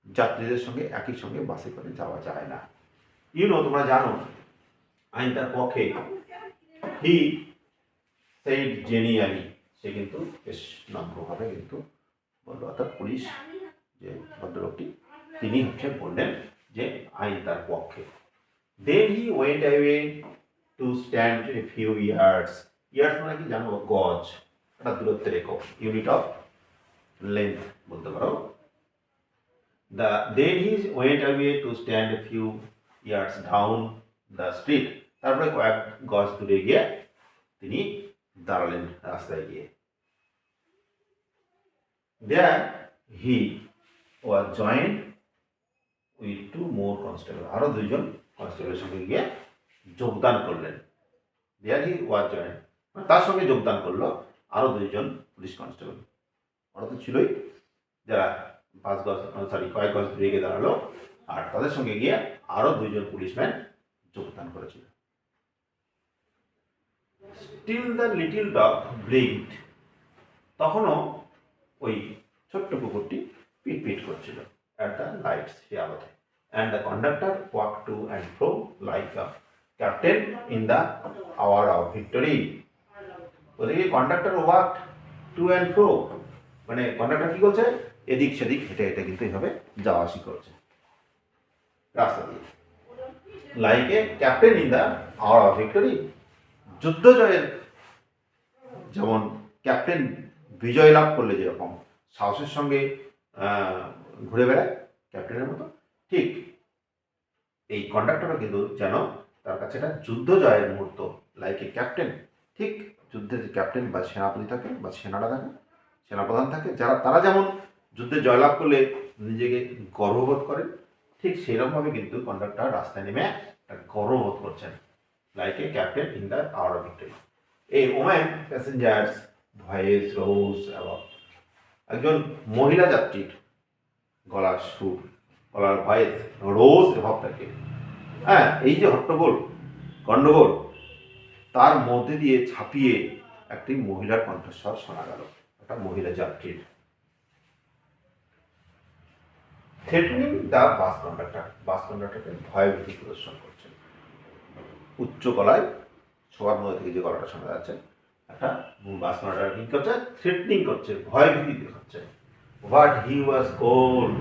যাত্রীদের সঙ্গে একই সঙ্গে বাসে করে যাওয়া যায় না। তোমরা জানো আইন তার পক্ষে। হি সেইড জেনিয়ালি, সে কিন্তু বেশ নম্রভাবে কিন্তু বলল, অর্থাৎ পুলিশ যে ভদ্রলোকটি তিনি বললেন যে আইন তার পক্ষে। Then he went away to stand a few yards. Yards মানে কি জানো? গজ, একটা দূরত্বের একক, ইউনিট অফ লেন্থ বলতে পারো। Then he went away to stand a few yards down the street. তারপরে কয়েক গজ দূরে গিয়ে তিনি দাঁড়ালেন রাস্তায় গিয়ে। There he was joined with two more constables. আরো দুইজন কনস্টেবলের সঙ্গে গিয়ে যোগদান করলেন। There he was joined, তার সঙ্গে যোগদান করলো আরো দুইজন পুলিশ কনস্টেবল। ওরা তো ছিলই, যারা কয়েক গজ দূরে গিয়ে দাঁড়ালো, আর তাদের সঙ্গে গিয়ে আরো দুইজন পুলিশম্যান যোগদান করেছিল। Still the little dog blinked. তখনও ওই ছোট্ট কুকুরটি পিট পিট করছিল at the lights, সে আলোতে। And the conductor walked to and fro like a captain in the hour of victory. ওদিকে conductor walk to and fro, মানে কন্ডাক্টর কি করছে? এদিক সেদিক হেঁটে হেঁটে কিন্তু এইভাবে যাওয়া আসি করছে রাস্তা দিয়ে। Like a captain in the hour of victory, যুদ্ধ জয়ের যেমন ক্যাপ্টেন বিজয় লাভ করলে যেরকম সাহসের সঙ্গে ঘুরে বেড়ায় ক্যাপ্টেনের মতো, ঠিক এই কন্ডাক্টরও কিন্তু যেন তার কাছে একটা যুদ্ধ জয়ের মুহূর্ত, লাইক এ ক্যাপ্টেন। ঠিক যুদ্ধের যে ক্যাপ্টেন বা সেনাপতি থাকে বা সেনারা থাকে, সেনাপ্রধান থাকে, তারা যেমন যুদ্ধে জয়লাভ করলে নিজেকে গর্ববোধ করেন, ঠিক সেরকমভাবে কিন্তু কন্ডাক্টর রাস্তায় নেমে একটা গর্ববোধ করছেন, like a captain in the hour of victory. এই woman passenger's voice rose above, একজন মহিলা যাত্রীর গলার সুর, গলার ভয়েস রোজ অ্যাবাভ থাকে। হ্যাঁ, এই যে হট্টগোল গণ্ডগোল, তার মধ্যে দিয়ে ছাপিয়ে একটি মহিলার কণ্ঠস্বর শোনা গেল, একটা মহিলা যাত্রীর। থ্রেটনিং দ্য বাস কন্ডাক্টর, বাস কন্ডাক্টরকে ভয়ভীতি প্রদর্শন করছেন। উচ্চ গলায় সবার মধ্যে থেকে যে গলাটা শোনা যাচ্ছে, একটা বাস কন্ডাক্টর কি করছে? থ্রেটনিং করছে, ভয়ভীতি দেখাচ্ছে। What he was cold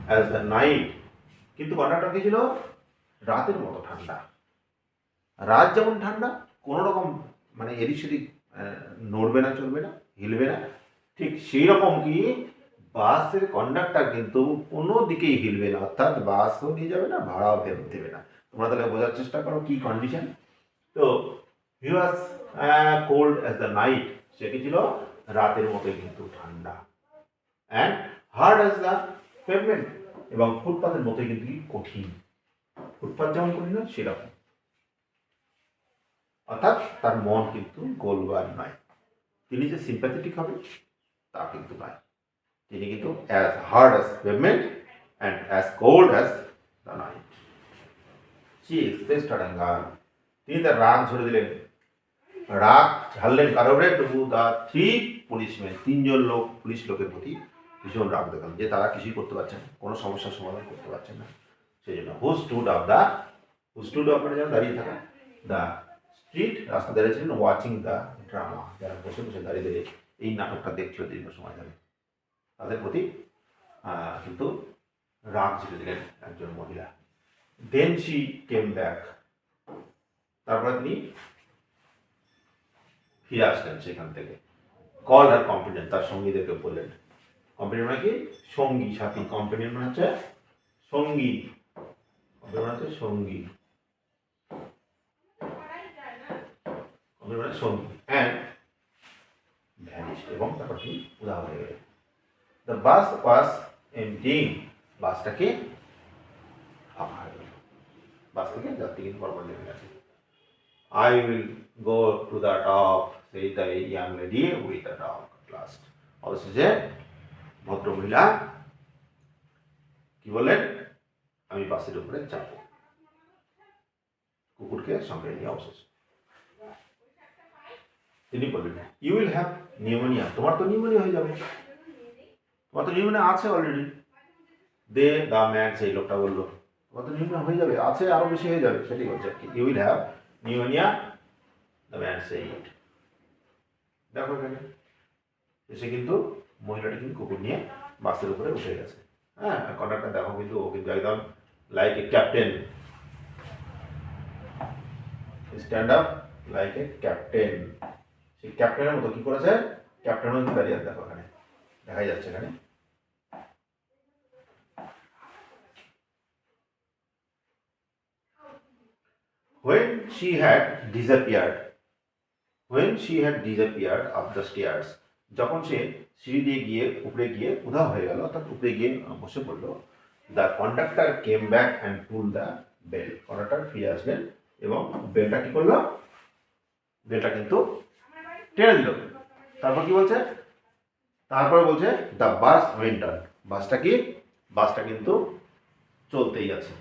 as the night, কিন্তু কন্ডাক্টর কি ছিল? রাতের মতো ঠান্ডা। রাত যেমন ঠান্ডা, কোনো রকম মানে এদিক সেদিক নড়বে না, চলবে না, হিলবে না, ঠিক সেই রকম কি বাসের কন্ডাক্টর কিন্তু কোনো দিকেই হিলবে না, অর্থাৎ বাসও নিয়ে যাবে না, ভাড়াও ফেরত দেবে না। তোমরা তাহলে বোঝার চেষ্টা করো কি কন্ডিশন। তো he was cold as the night, সে কি ছিল? রাতের মতো কিন্তু ঠান্ডা। And hard as the pavement, এবং ফুটপাথের মতোই কিন্তু কঠিন। ফুটপাথ যেমন কঠিন হয় সেরকম, অর্থাৎ তার মন কিন্তু গোলবার নয়। তিনি যে সিম্প্যাথেটিক হবে তা কিন্তু নয়, তিনি কিন্তু as hard as pavement and as cold as the night. She expressed her anger, তিনি তার রাগ ঝরে দিলেন, রাগ ঝাড়লেন কারোরে টু দ্য থ্রি পুলিশম্যান, তিনজন লোক, পুলিশ লোকের প্রতি ভীষণ রাগ দেখালেন যে তারা কিছুই করতে পারছেন না, কোনো সমস্যার সমাধান করতে পারছেন না। সেই জন্য হু স্টুড অফ মানে যেন দাঁড়িয়ে থাকা, দ্য স্ট্রিট, রাস্তা দাঁড়িয়েছিলেন, ওয়াচিং দ্য ড্রামা, যারা বসে বসে দাঁড়িয়ে দাঁড়িয়ে এই নাটকটা দেখছিল দীর্ঘ সময় ধরে, তাদের প্রতি কিন্তু রাগ ঝেড়ে দিলেন একজন মহিলা। দেন শি কেম ব্যাক, তারপরে তিনি ফিরে আসলেন সেখান থেকে। কল আর কম্পিটেন্ট, তার সঙ্গীদেরকে বললেন। কম্পিটেন্ট মানে কি? সঙ্গী সাথী। কম্পিটেন্ট মানে হচ্ছে সঙ্গী, কম্পিটেন্ট মানে হচ্ছে সঙ্গী। অমিত মানে সঙ্গী, অ্যান্ড ভ্যানিশড, এবং তারপর কি উধাও হয়ে গেল। দ্য বাস ওয়াজ এমপ্টিং, বাসটাকে ফাঁকা হয়ে গেল, বাস থেকে যাত্রী কিন্তু বরাবর নেমে গেছে। I will go to the top, সেই the young lady with the dog last. অবশেষে ভদ্রমহিলা কি বললেন, আমি বাসের উপরে চাপবো, কুকুরকে সঙ্গে নিয়ে অবশেষে তিনি বললেন, ইউ উইল হ্যাভ নিউমোনিয়া, তোমার তো নিউমোনিয়া হয়ে যাবে, তোমার তো নিউমোনিয়া আছে অলরেডি। দে দ্য ম্যান, সেই লোকটা বললো, তোমার তো নিউমোনিয়া হয়ে যাবে, আছে আরো বেশি হয়ে যাবে, সেটাই বলছে আর কি, you will have pneumonia, the man said. দেখো এখানে এসে কিন্তু মহিলাটি কিন্তু কুকুর নিয়ে বাসের উপরে উঠে গেছে। হ্যাঁ, কন্ডাক্টর দেখো কিন্তু ও কিন্তু একদম like a captain, stand up like a captain, সেই ক্যাপ্টেনের মতো কি করেছে, ক্যাপ্টেনও কিন্তু দাঁড়িয়ে আছে, দেখো এখানে দেখা যাচ্ছে এখানে। When she had disappeared up the stairs, যখন সে সিঁড়ি দিয়ে গিয়ে উপরে গিয়ে উধাও হয়ে গেল, অর্থাৎ উপরে গিয়ে বসে পড়লো, the conductor came back and pull the bell, conductor ফিরে আসলেন এবং বেলটা কি করলো, বেলটা কিন্তু টেনে দিল। তারপর কি বলছে, তারপরে বলছে দ্য বাস ওয়েন্ট অন, বাসটা কিন্তু চলতেই আছে,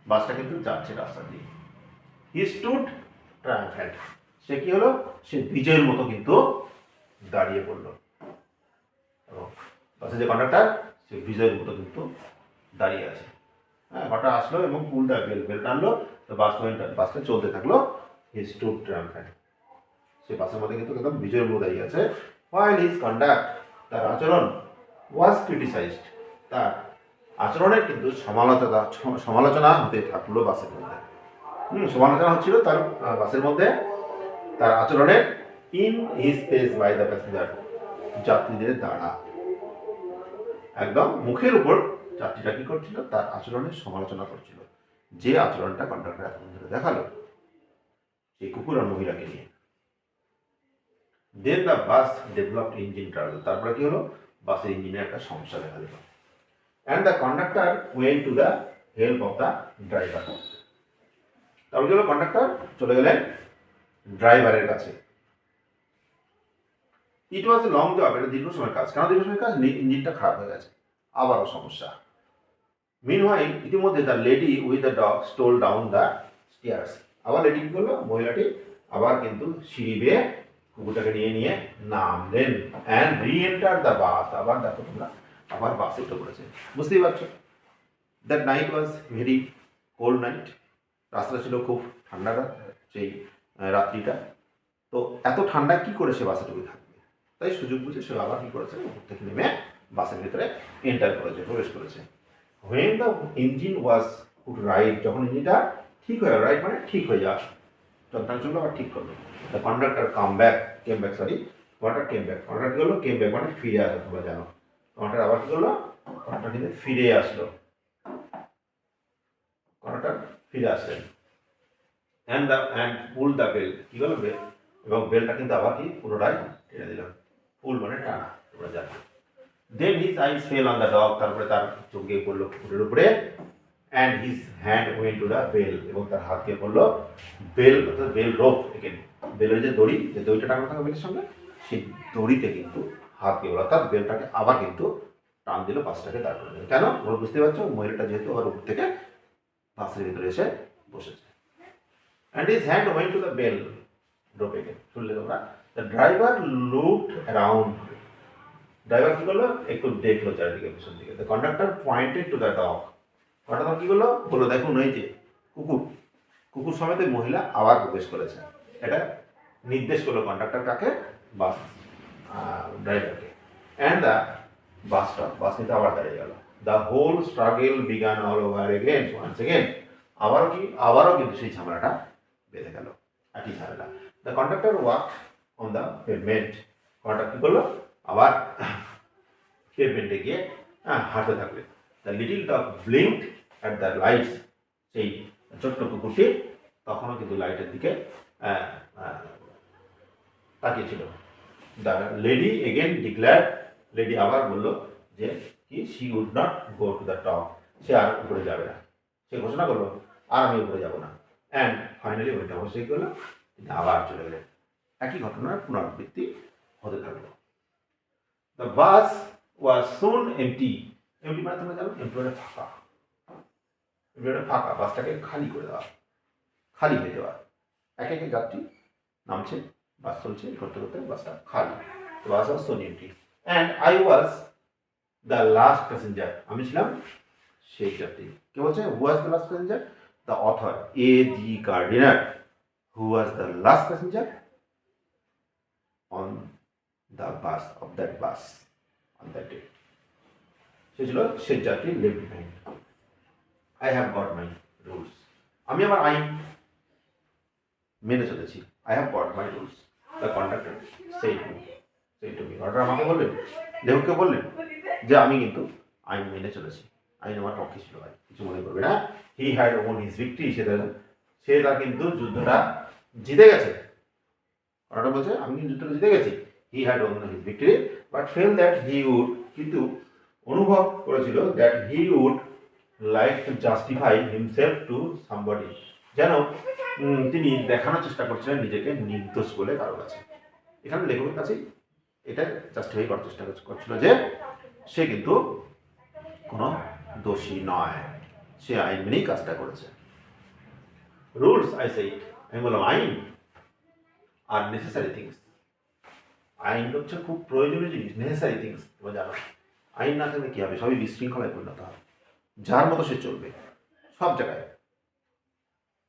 বাসটা কিন্তু যাচ্ছে রাস্তা দিয়ে। হি স্টুড ট্রায়াম্ফ্যান্ট, সে কি হলো, সে বিজয়ের মতো কিন্তু দাঁড়িয়ে পড়লো, এবং বাসে যে কন্ডাক্টর সে বিজয়ের মতো কিন্তু দাঁড়িয়ে আছে। হ্যাঁ, ঘটা আসলো এবং পুল দ্য বেল, বেল টানলো, তো বাসটা চলতে থাকলো। হি স্টুড ট্রায়াম্ফ্যান্ট, সে বাসের মধ্যে কিন্তু একদম বিজয়ের মতো দাঁড়িয়ে আছে। হোয়াইল হিজ কন্ডাক্ট, তার আচরণ, ওয়াজ ক্রিটিসাইজড, তার আচরণের কিন্তু সমালোচনা হতে থাকলো বাসের মধ্যে। সমালোচনা হচ্ছিল তার বাসের মধ্যে তার আচরণের, in his face by the passenger, যাত্রীদের দ্বারা, একদম মুখের উপর যাত্রীরা কি করছিল, তার আচরণের সমালোচনা করছিল, যে আচরণটা কন্ডাক্টর এতক্ষণ ধরে দেখালো সেই কুকুর আর মহিলাকে নিয়ে। Then the bus developed engine trouble, তারপরে কি হলো, বাসের ইঞ্জিনে একটা সমস্যা দেখা দিল। And the conductor went to the help of the driver, তারপর কি হলো, কন্ডাক্টর চলে গেলেন ড্রাইভারের কাছে। ইট ওয়াজ এ লং জব, এটা দীর্ঘ সময়ের কাজ, কেন দীর্ঘ সময়ের কাজ, ইঞ্জিনটা খারাপ হয়ে গেছে, আবারও সমস্যা। মিনওয়াইল, ইতিমধ্যে the lady with the dog stole down the stairs, আবার লেডি কি করলো, মহিলাটি আবার কিন্তু সিঁড়ি বেয়ে কুকুরটাকে নিয়ে নামলেন। অ্যান্ড রি এন্টার দ্য বাস, আবার দেখো তোমরা, আবার বাসে উঠে পড়েছে, বুঝতেই পারছো। That night was very cold night, রাস্তাটা ছিল খুব ঠান্ডা, সেই রাত্রিটা, তো এত ঠান্ডায় কি করে সে বাসে ঢুকে থাকবে, তাই সুযোগ বুঝে সে আবার কি করেছে, উপর থেকে নেমে বাসের ভিতরে এন্টার করেছে, প্রবেশ করেছে। When the engine was put right, যখন ইঞ্জিনটা ঠিক হয়ে গেল, রাইট মানে ঠিক হয়ে যাওয়া, যন্ত্রণার জন্য আবার ঠিক করলো। The conductor came back, conductor came back, conductor কি করলো, কেম ব্যাক মানে ফিরে আসলো, তোমরা জানো, কন্ডাক্টর আবার কি করলো, কন্ডাক্টর কিন্তু ফিরে আসলো, কন্ডাক্টর ফিরে আসলেন। অ্যান্ড পুল দ্য বেল, কি হলো, বেল, এবং বেলটা কিন্তু আবার কি পুনরায় টেনে দিলাম, পুল মানে টানা, তোমরা জানো। Then his eyes fell on the dog, তারপরে তার চোখ গিয়ে পড়লো কুকুরের উপরে। And his hand went to the bell, এবং তার হাত গিয়ে পড়লো বেল, অর্থাৎ বেল রোপ, এখানে বেলের যে দড়িটা টানানো থাকে বেলের সঙ্গে, সেই দড়িতে কিন্তু হাত গিয়ে পড়লো, অর্থাৎ বেলটাকে আবার কিন্তু টান দিল, বাসটাকে দাঁড় করে দিল। কেন, তোমরা বুঝতে পারছো, মহিলাটা যেহেতু আবার উপর থেকে বাসের ভিতরে এসে বসেছে। And his hand went to the bell rope again, শুনলে তোমরা। The driver looked around, driver কি করলো, একটু দেখলো চারিদিকে, পিছন দিকে। The conductor pointed to the dog, conductor কি করলো, বললো দেখুন ওই যে কুকুর সমেত মহিলা আবার প্রবেশ করেছে, এটা নির্দেশ করলো কন্ডাক্টর কাকে, বাস ড্রাইভারকে। অ্যান্ড দ্য বাস কিন্তু আবার দাঁড়িয়ে গেল। The whole struggle began all over again, once again, আবারও কিন্তু সেই ঝামেলাটা বেঁধে গেল, একই ঝামেলা। The conductor walk on the pavement, conductor কি করলো, আবার পেভমেন্টে গিয়ে হাঁটতে থাকবে। The little dog blinked at the lights, সেই ছোট্ট কুকুরটি তখনও কিন্তু লাইটের দিকে তাকিয়েছিল। The lady again declare, lady আবার বলল যে কি she would not go to the top, সে আর উপরে যাবে না। সে ঘোষণা করলো আর আমি উপরে যাব না। অ্যান্ড ফাইনালি ওইটা অবশ্যই করলো, তিনি আবার চলে গেলেন। একই ঘটনার পুনরাবৃত্তি হতে থাকলো। The bus was soon empty. Empty মানে তোমরা জানো, এমটি মানে ফাঁকা। এমটি মানে ফাঁকা, বাসটাকে খালি করে দেওয়া, খালি হয়ে যাওয়া। এক এক যাত্রী নামছে, বাস চলছে, করতে করতে বাসটা খালি। Bus was soon empty and I was the last passenger. আমি ছিলাম সেই যাত্রী। কে বলছে who was the last passenger? The author A.G. Gardiner, who was the last passenger on the bus of that bus on that day. সে ছিল শেষ যাত্রী, left behind. I have got my rules, আমি আমার আইন মেনে চলেছি। I have got my rules, the conductor সেই to me. Conductor আমাকে বললেন, লেখককে বললেন যে আমি কিন্তু আইন মেনে চলেছি, আইন আমার পক্ষে ছিল। ভাই কিছু মনে করবে না। He had won his victory, সে তার কিন্তু যুদ্ধটা জিতে গেছে। কন্ডাক্টর বলছে আমি কিন্তু যুদ্ধটা জিতে গেছি। He had won his victory but felt that he would, কিন্তু অনুভব করেছিল that he would like to justify himself to somebody, যেন তিনি দেখানোর চেষ্টা করছিলেন নিজেকে নির্দোষ বলে কারো কাছে। এখানে লেখকের কাছে এটা জাস্টিফাই করার চেষ্টা করছিল যে সে কিন্তু কোনো দোষী নয়, সে আইন মেনেই কাজটা করেছে। রুলস আই সেইড, আমি বললাম আইন আর নেসেসারি থিংস। আইন হচ্ছে খুব প্রয়োজনীয় জিনিস, নেসেসারি থিংস। তোমরা জানো আইন না থাকলে কি হবে, সবই বিশৃঙ্খলায় পরিণত হবে। যার মতো সে চলবে সব জায়গায়।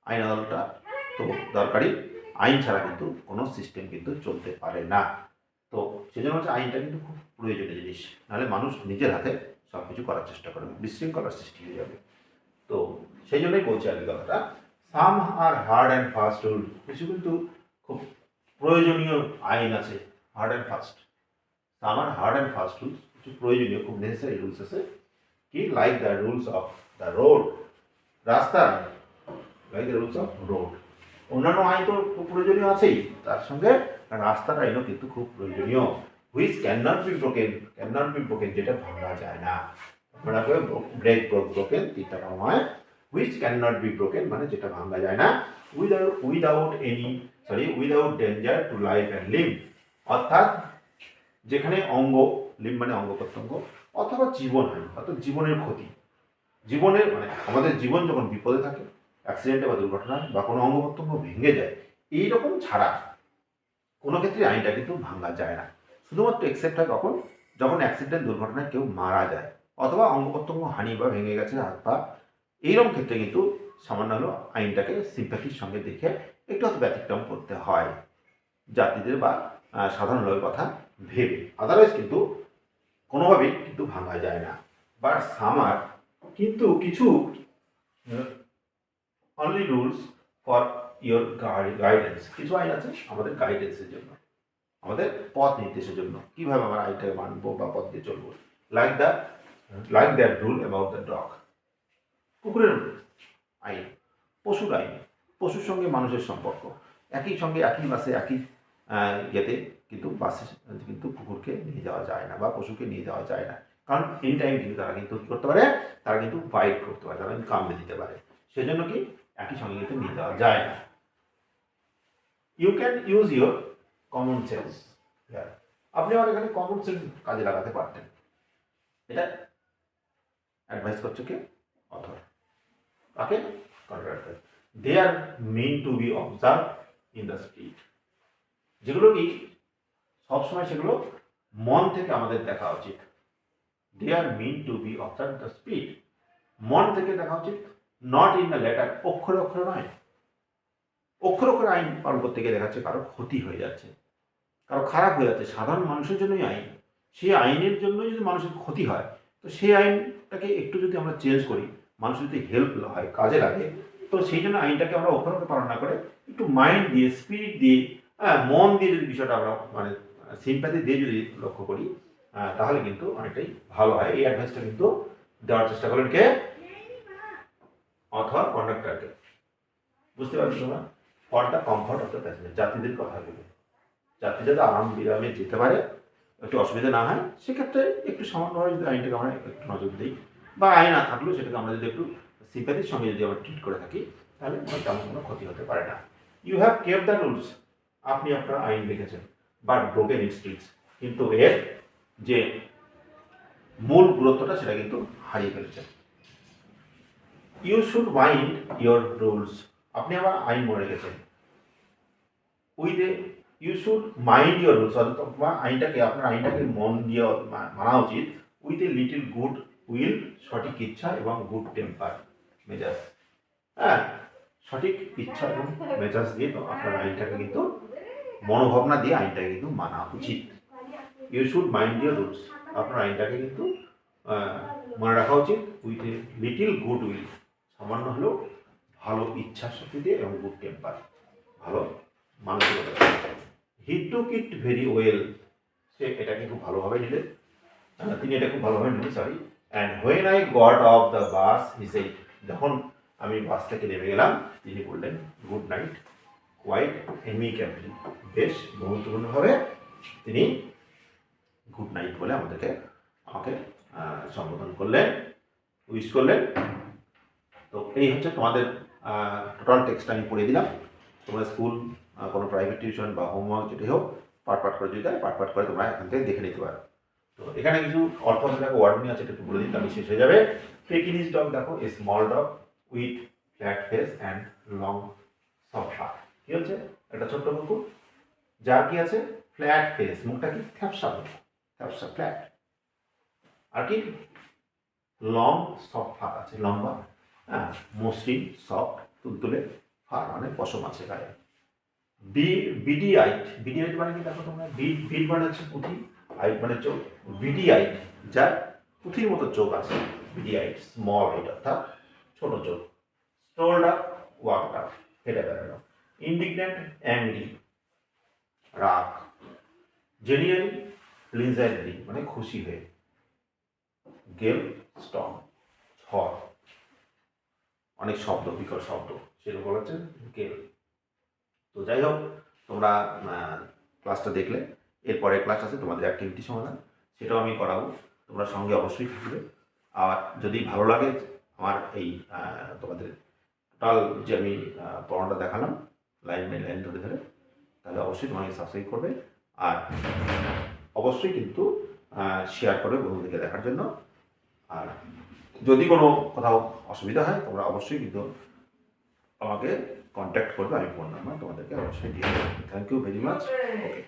আইন আদালতটা তো দরকারি, আইন ছাড়া কিন্তু কোনো সিস্টেম কিন্তু চলতে পারে না। তো সেজন্য হচ্ছে আইনটা কিন্তু খুব প্রয়োজনীয় জিনিস, নাহলে মানুষ নিজের হাতে সব কিছু করার চেষ্টা করবে, বিশৃঙ্খলার সৃষ্টি হয়ে যাবে। তো সেই জন্যই বলছি আর কি কথাটা, some are hard and fast rule, কিছু কিন্তু খুব প্রয়োজনীয় আইন আছে, hard and fast. Some are hard and fast rules, কিছু প্রয়োজনীয় খুব নেসেসারি রুলস আছে, কি like the rules of the road, রাস্তার আইন, like the rules of road. অন্যান্য আইন তো খুব প্রয়োজনীয় আছেই, তার সঙ্গে রাস্তার আইনও কিন্তু খুব প্রয়োজনীয়। Which can not be broken, যেটা ভাঙা যায় না। মনে করে ব্রেক ব্রোকেন, তিনটা কম হয়। Which can not be broken মানে যেটা ভাঙা যায় না। Without danger to life and লিভ, অর্থাৎ যেখানে অঙ্গ, লিভ মানে অঙ্গ প্রত্যঙ্গ, অথবা জীবন হয়, অর্থাৎ জীবনের ক্ষতি, জীবনের মানে আমাদের জীবন যখন বিপদে থাকে, অ্যাক্সিডেন্টে বা দুর্ঘটনায় বা কোনো অঙ্গ প্রত্যঙ্গ ভেঙে যায়, এইরকম ছাড়া কোনো ক্ষেত্রে আইনটা কিন্তু ভাঙা যায় না। শুধুমাত্র এক্সেপ্ট হয় কখন, যখন অ্যাক্সিডেন্ট দুর্ঘটনায় কেউ মারা যায় অথবা অঙ্গ প্রত্যঙ্গ হানি বা ভেঙে গেছে হাত পা, এইরকম ক্ষেত্রে কিন্তু সামান্য হলেও আইনটাকে সিম্প্যাথির সঙ্গে দেখে একটু হয়তো ব্যতিক্রম করতে হয় যাত্রীদের বা সাধারণ লোকের কথা ভেবে। আদারওয়াইজ কিন্তু কোনোভাবেই কিন্তু ভাঙা যায় না। বাট সামার, কিন্তু কিছু only rules for your guidance, কিছু আইন আছে আমাদের গাইডেন্সের জন্য, আমাদের পথ নির্দেশের জন্য, কীভাবে আমরা আইনটাকে মানবো বা পথ দিয়ে চলবো। Like that rule about the dog, কুকুরের আইন, পশুর আইন, পশুর সঙ্গে মানুষের সম্পর্ক, একই সঙ্গে একই বাসে একই ইয়েতে কিন্তু বাসে কিন্তু কুকুরকে নিয়ে যাওয়া যায় না বা পশুকে নিয়ে যাওয়া যায় না, কারণ এনি টাইম কিন্তু তারা কিন্তু কী করতে পারে, তারা কিন্তু বাইট করতে পারে, তারা কিন্তু কামড়ে দিতে পারে। সেজন্য কি একই সঙ্গে কিন্তু নিয়ে যাওয়া যায় না। You can use your common sense, আপনি আমার এখানে কমন সেন্স কাজে লাগাতে পারতেন। এটা অ্যাডভাইস করছে কে? অথর। কাকে? Contractor. They are meant to be observe in the speed, যেগুলো কি সবসময় সেগুলো মন থেকে আমাদের দেখা উচিত। They are meant to be observe the speed, মন থেকে দেখা উচিত, নট ইন দ্য লেটার, অক্ষরে অক্ষরে নয়। অক্ষরে অক্ষরে আইন পালন করতে গিয়ে দেখা যাচ্ছে কারো ক্ষতি হয়ে যাচ্ছে, কারো খারাপ হয়ে যাচ্ছে, সাধারণ মানুষের জন্যই আইন, সেই আইনের জন্য যদি মানুষের ক্ষতি হয়, তো সেই আইনটাকে একটু যদি আমরা চেঞ্জ করি, মানুষের যদি হেল্প হয়, কাজে লাগে, তো সেই জন্য আইনটাকে আমরা অক্ষরে অক্ষরে পালন না করে একটু মাইন্ড দিয়ে, স্পিরিট দিয়ে, মন দিয়ে যদি বিষয়টা আমরা মানে সিম্প্যাথি দিয়ে যদি লক্ষ্য করি, তাহলে কিন্তু অনেকটাই ভালো হয়। এই অ্যাডভাইসটা কিন্তু দেওয়ার চেষ্টা করেন কে? অথর কন্ডাক্টরকে। বুঝতে পারছো তোমরা? For the comfort of the passenger, যাত্রীদের কথা ভেবে, যাতে যাতে আরাম বিরামে যেতে পারে, একটু অসুবিধা না হয়, সেক্ষেত্রে একটু সামান্যভাবে যদি আইনটাকে আমরা একটু নজর দিই, বা আইন না থাকলেও সেটাকে আমরা যদি একটু সিম্প্যাথির সঙ্গে যদি আমরা ট্রিট করে থাকি, তাহলে তেমন কোনো ক্ষতি হতে পারে না। You have care the rules, আপনি আপনার আইন লিখেছেন, বাট ব্রোকেন ইটস স্ট্রিক্স, কিন্তু এর যে মূল গুরুত্বটা সেটা কিন্তু হারিয়ে ফেলেছেন। You should mind your rules, আপনি আবার আইন মনে রেখেছেন। With a you should mind your rules, আপনার আইনটাকে মন দিয়ে মানা উচিত। With a little good will, সঠিক ইচ্ছা এবং গুড টেম্পার, মেজাজ। হ্যাঁ, সঠিক ইচ্ছা এবং মেজাজ দিয়ে তো আপনার আইনটাকে কিন্তু মনোভাবনা দিয়ে আইনটাকে কিন্তু মানা উচিত। You should mind your rules, আপনার আইনটাকে কিন্তু মনে রাখা উচিত। With a little good will, সামান্য হলেও ভালো ইচ্ছা শক্তি দিয়ে এবং গুড টেম্পার, ভালো মানসিকতা। হি টুক ইট ভেরি ওয়েল, সে এটাকে খুব ভালোভাবে নিলেন, তিনি এটা খুব ভালোভাবে নিলেন, sorry. And when I got off the bus he said, যখন আমি বাস থেকে নেমে গেলাম তিনি বললেন গুড নাইট কোয়াইট এমিক্যাবলি, বেশ বন্ধুত্বপূর্ণভাবে তিনি গুড নাইট বলে আমাকে সম্বোধন করলেন, উইশ করলেন। তো এই হচ্ছে তোমাদের টোটাল টেক্সট আমি পড়ে দিলাম। তোমরা স্কুল, কোনো প্রাইভেট টিউশন বা হোমওয়ার্ক যেটি হোক, পাঠ করে যদি দেয়, পাঠ করে তোমরা এখান থেকে দেখে নিতে পারো। তো এখানে কিছু অর্থ দেখো ওয়ার্ড নিয়ে আছে, একটু বলে দিতে আমি শেষ হয়ে যাবে। পেকিনিজ ডগ দেখো, a small dog with flat face and long soft fur, কি হচ্ছে একটা ছোট্ট কুকুর যার কি আছে ফ্ল্যাট ফেস, মুখটা কি ফ্যাপসা ফ্ল্যাট, আর কি লং সফট ফার আছে, লম্বা, হ্যাঁ, মসৃণ সফট তুলতুলে, ফার মানে পশম আছে গায়ে। বিডি আইট মানে কি দেখো তোমরা, বিড মানে হচ্ছে পুঁথি, আইট মানে চোখ, বিডি আইট যার পুঁথির মতো চোখ আছে, বিডি আইট, স্মল আইট অর্থাৎ ছোট চোখ। স্ট্রোলড আপ, ওয়াকড আপ, হেঁটে বেড়ানো। ইন্ডিগনেন্ট, অ্যাংরি, রাগ। জেনিয়ালি, প্লিজেন্টলি মানে খুশি হয়ে। গেল, স্টর্ম, ঝড়, অনেক শব্দ, বিকট শব্দ, সেরকম বলা হচ্ছে গেল। তো যাই হোক, তোমরা ক্লাসটা দেখলে, এরপরে ক্লাস আছে তোমাদের অ্যাক্টিভিটি সমাধান, সেটাও আমি করাবো, তোমরা সঙ্গে অবশ্যই থাকবে। আর যদি ভালো লাগে আমার এই তোমাদের টোটাল যে আমি পড়াটা দেখালাম লাইন বাই লাইন ধরে ধরে, তাহলে অবশ্যই তোমাকে সাবস্ক্রাইব করবে, আর অবশ্যই কিন্তু শেয়ার করবে বন্ধুদেরকে দেখার জন্য। আর যদি কোনো কোথাও অসুবিধা হয় তোমরা অবশ্যই কিন্তু আমাকে কন্ট্যাক্ট করবে, আমি ফোন নাম্বার তোমাদেরকে অবশ্যই দিয়ে দেবো। Thank you very much. Okay.